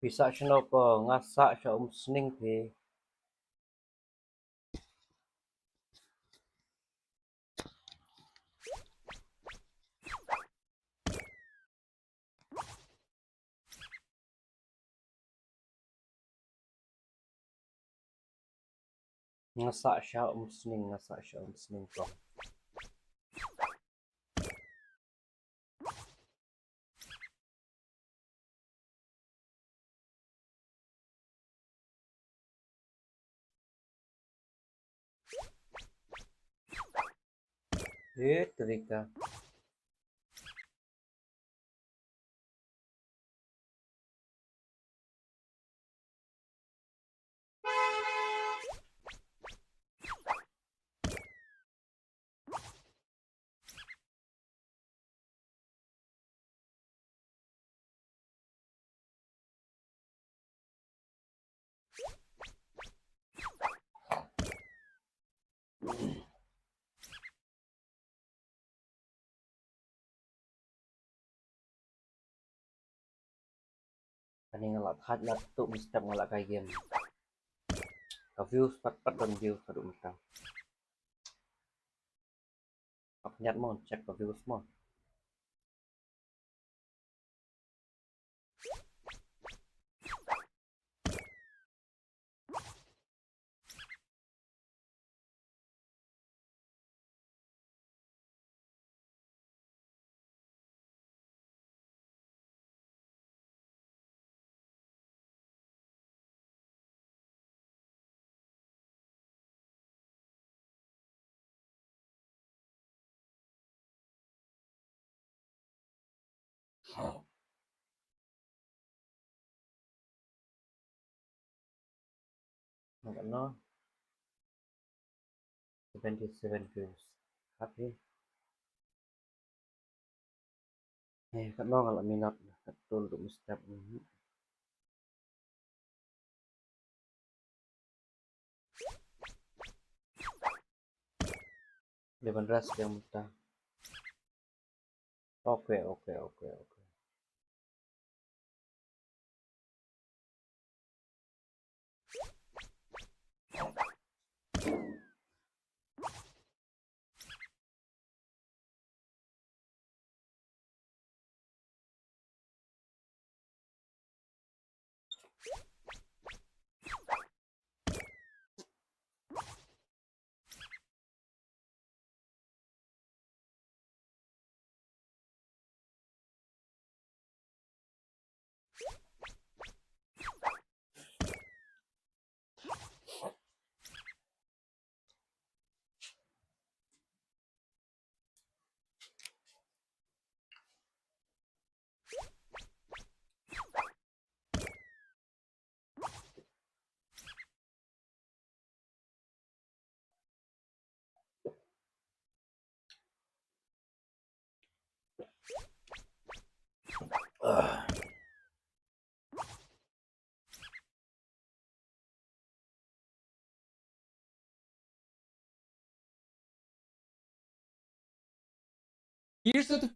Bisa siapa ngasak siya sening pe. Ngasak siya sening ko. Terika. Ani ngalak hat tu mesti ngalak kai game. Ka views pat dan views kadu mesti. Apa nyat mon cek ka views mon. Nggak no 77 views. Happy. Kat no ngalak minat betul untuk mesti. 18 yang mesti. Oke. Here's the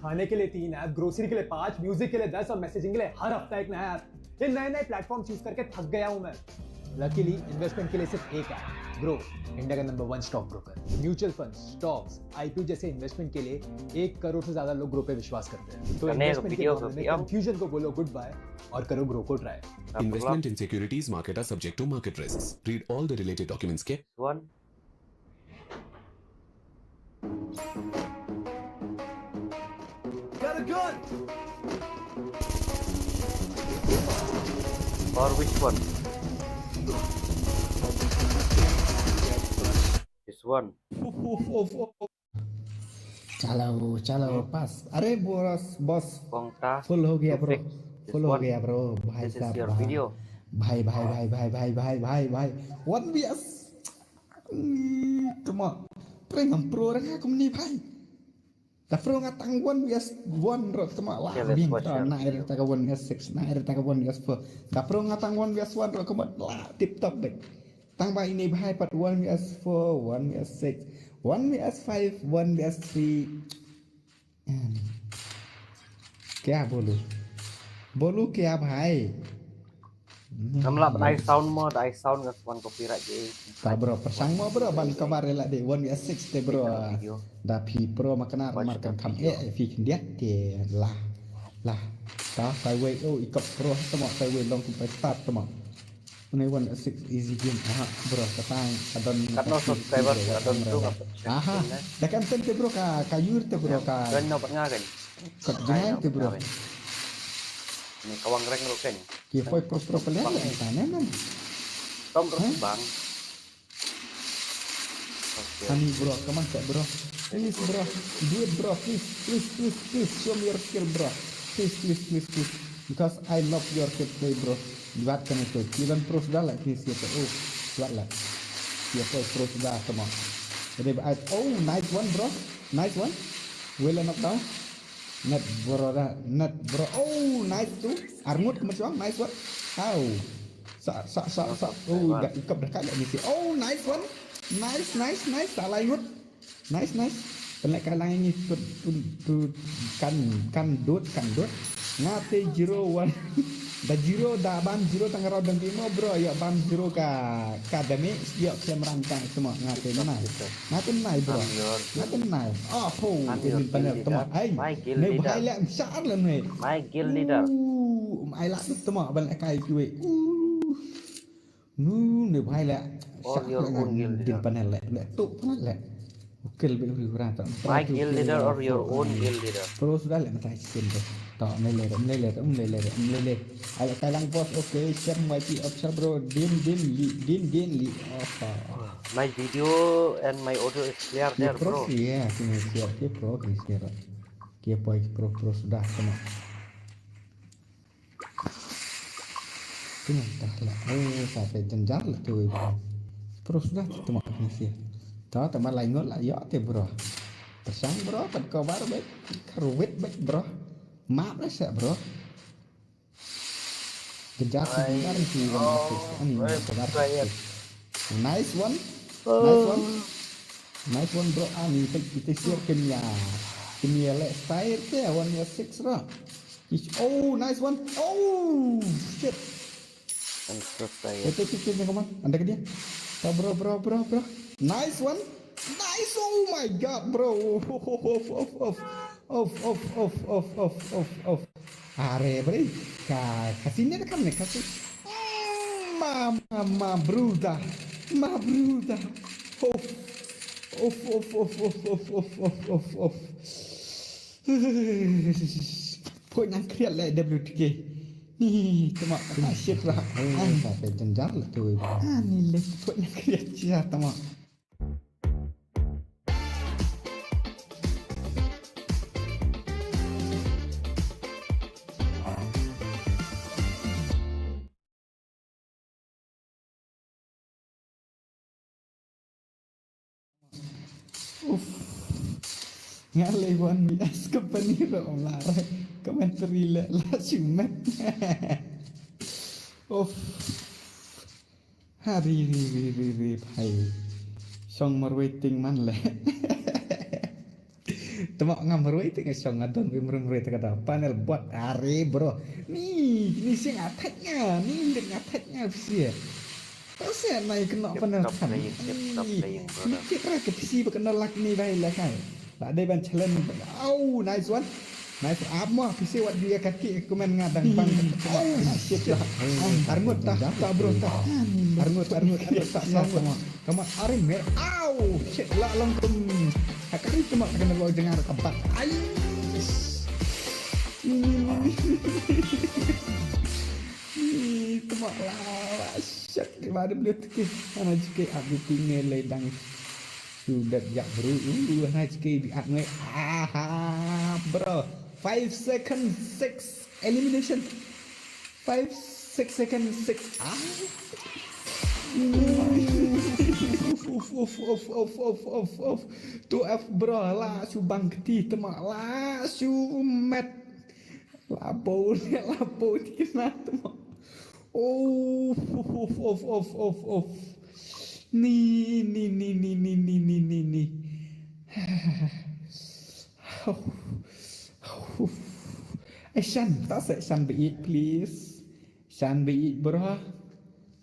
खाने के लिए 3 app, grocery के लिए 5, music के लिए 10 और messaging के लिए हर हफ्ता एक नया ऐप। ये नए नए प्लेटफॉर्म यूज करके थक गया हूं मैं। लकीली इन्वेस्टमेंट के लिए सिर्फ एक ऐप, ग्रो, इंडिया का number 1 stock broker. Mutual fund, stocks, IPO जैसे इन्वेस्टमेंट के लिए 1 करोड़ से ज्यादा लोग ग्रो पे विश्वास करते हैं। तो इन्वेस्टमेंट के मामले में कंफ्यूजन को बोलो गुड बाय और करो ग्रो को try. Investment in securities market are subject to market risks. Read all the related documents carefully. One. Got a gun. Or which one? This one. चलो पास। अरे बॉस Kongta. फुल हो गया bro, This full हो one. गया bro. भाई This is साहब your video. भाई भाई भाई भाई भाई भाई भाई भाई 1 vs cuma prank pro orang aku ni भाई Tapro ngatang 1 vs 1 ro tama lah Okay, let's bing watch ta your nair video. ta 1 vs 6 nair ta 1 vs 4 tapro ngatang 1 vs 1 ro kemat lah tip top baik tang ba ini bahai pat 1 vs 4 1 vs 6 1 vs 5 1 vs 3 क्या बोलूं बोलूं क्या भाई Namlap I sound mod, I sound ngas one copyright je. tak bro pasang mo bro ban kabar la de 1 vs 6 de bro Video. da pi pro makana Watch markan the kam video. fi dia de lah lah ta kai wei oh ikap pro tama kai wei long kumpai start tama ini 1 vs 6 easy game aha bro katang adon Kat no subscriber, adon tu apa? aha dah kan tente bro ka kayur te bro ka Kan no pat nga kan. kat jangan te bro Ni kawang reng ro kan. ki foi pro pelian la tane man Tom terus bang. Okay. Honey bro, come on set bro. Please bro, do it bro. Please, show me your skill bro. Please. Because I love your gameplay bro. Buat kan itu. Even pro sudah lah please ya. Oh, buat lah. Ya pro sudah semua. Jadi oh nice one bro. Nice one. Well knock down. Net bro. Oh nice tu. Armut macam nice one. How? Sa. Oh, dah ikap dah kat ni. Oh nice one. Nice. Salah ikut. Nice. Penak kalang ini tu kan dot. Ngate 01. Da 0 da ban 0 tanggal dan timo bro. Ya ban 0 ka demi dia merangkang semua ngate mana. Ngate nai bro. Ngate nai. Oh, ini benar teman. Ai. Ni bahai lah besar lah ni. My guild leader. Ai lah tu teman ban kai kuwe. Ni bahai lah. Or your own guild Din leader. panel le tu panel le. Okey lebih kurang tak. My guild leader or your own guild leader. Terus sudah le matai sim tu. Tak mele. Ala kalang bos okey share my option bro. Din li. My video and my audio is clear there bro. Ya, kini siap ke pro ke siap. Ke pro sudah semua. Tengok dah lah. Oh, sampai jenjar lah tu. Pro sudah tengok ni siap. Tahu teman lain ngot lah ya te bro. Tersang bro, kat kabar baik. Karuwit baik bro. Maaf lah siap bro. Kejar sebentar sih. Nice one. Nice one bro. Ni kita siap Kenya. Kenya le style ke 1 vs 6 lah. Oh, nice one. Oh, shit. And subscribe. Itu ni kawan. Anda ke dia? Oh, bro. Nice one. Nice. Oh my god, bro. Off. Are bre. Kasih ni kan ni kasih. Ma bruda. Off. Kau nak kriat lah WTK. Ni tama shit lah. Sampai jenjar lah tu. Ni kau nak kriat cia tama. Ngalai wan bias company ro lara commentary la simet hari bhai song mar waiting man le temak ngam waiting song adon bimrung rete kata panel buat are bro ni sing attacknya ni dek attacknya sia saya naik kena panel kan playing bro. kira ke PC berkenal lak ni bhai lah kan tak ada ban challenge. Oh, nice one. Nice apa? PC wat dia kaki komen ngadang bang. Oh, shit lah. Arngut tak bro tak. Arngut tak sama. Kamu arim mer. Au, shit lah longkum. Hakari cuma kena bawa dengar keempat. Ais. Cuma lah. Shit, gimana beliau tu? Mana jika aku tinggal ledang. Sudah jak bro, nice ke biak ngai. Bro, 5 seconds 6 elimination. 5 6 seconds 6. Tu F bro la su bang ti temak la su met lapo ti kena temak. Oh, ni. Shan, toss it, Shan, be it, please. Shan, be it, bro.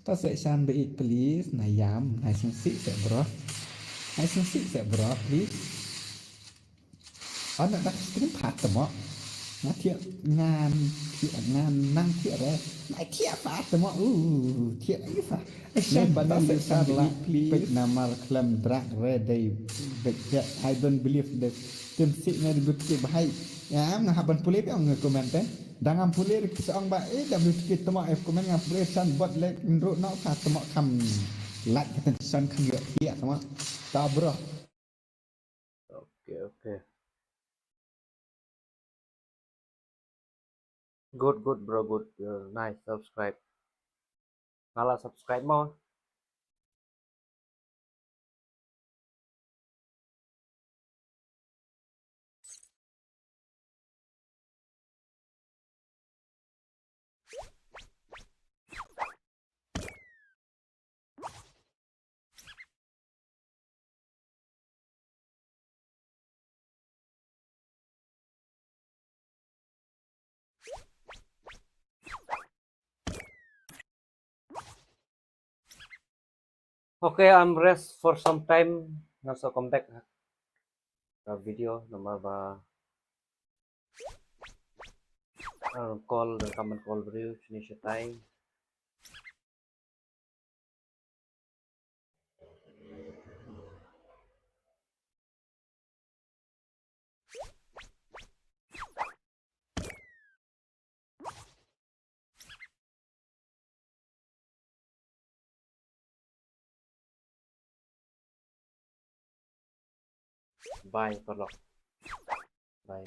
Toss it, Shan, be it, please. Nayam, nice and six, bro. Nice and six, bro, please. Nak stream part mo. Thiệt ngàn năng thiệt đấy. Lại thiệt phạt mo. Thiệt ấy phạt. Shan, but not say Shan, be it, please. Pick number claim drag ready. I don't believe that. Tim sik na dibut bahai. Ya, nah haban pulih pe ang komen te. Dangan pulih seorang ba WTK temak komen ngam pulih Shan bot let indro nak ka temak kam lat kata Shan kam yo thiệt temak. Ta bro. Okay. Good bro, good. Nice. Subscribe. Ngalah subscribe mo. Okay, I'm rest for some time. Nasa come back video nomor ba call dan comment call beliau sini setai. Bye perlok. Bye.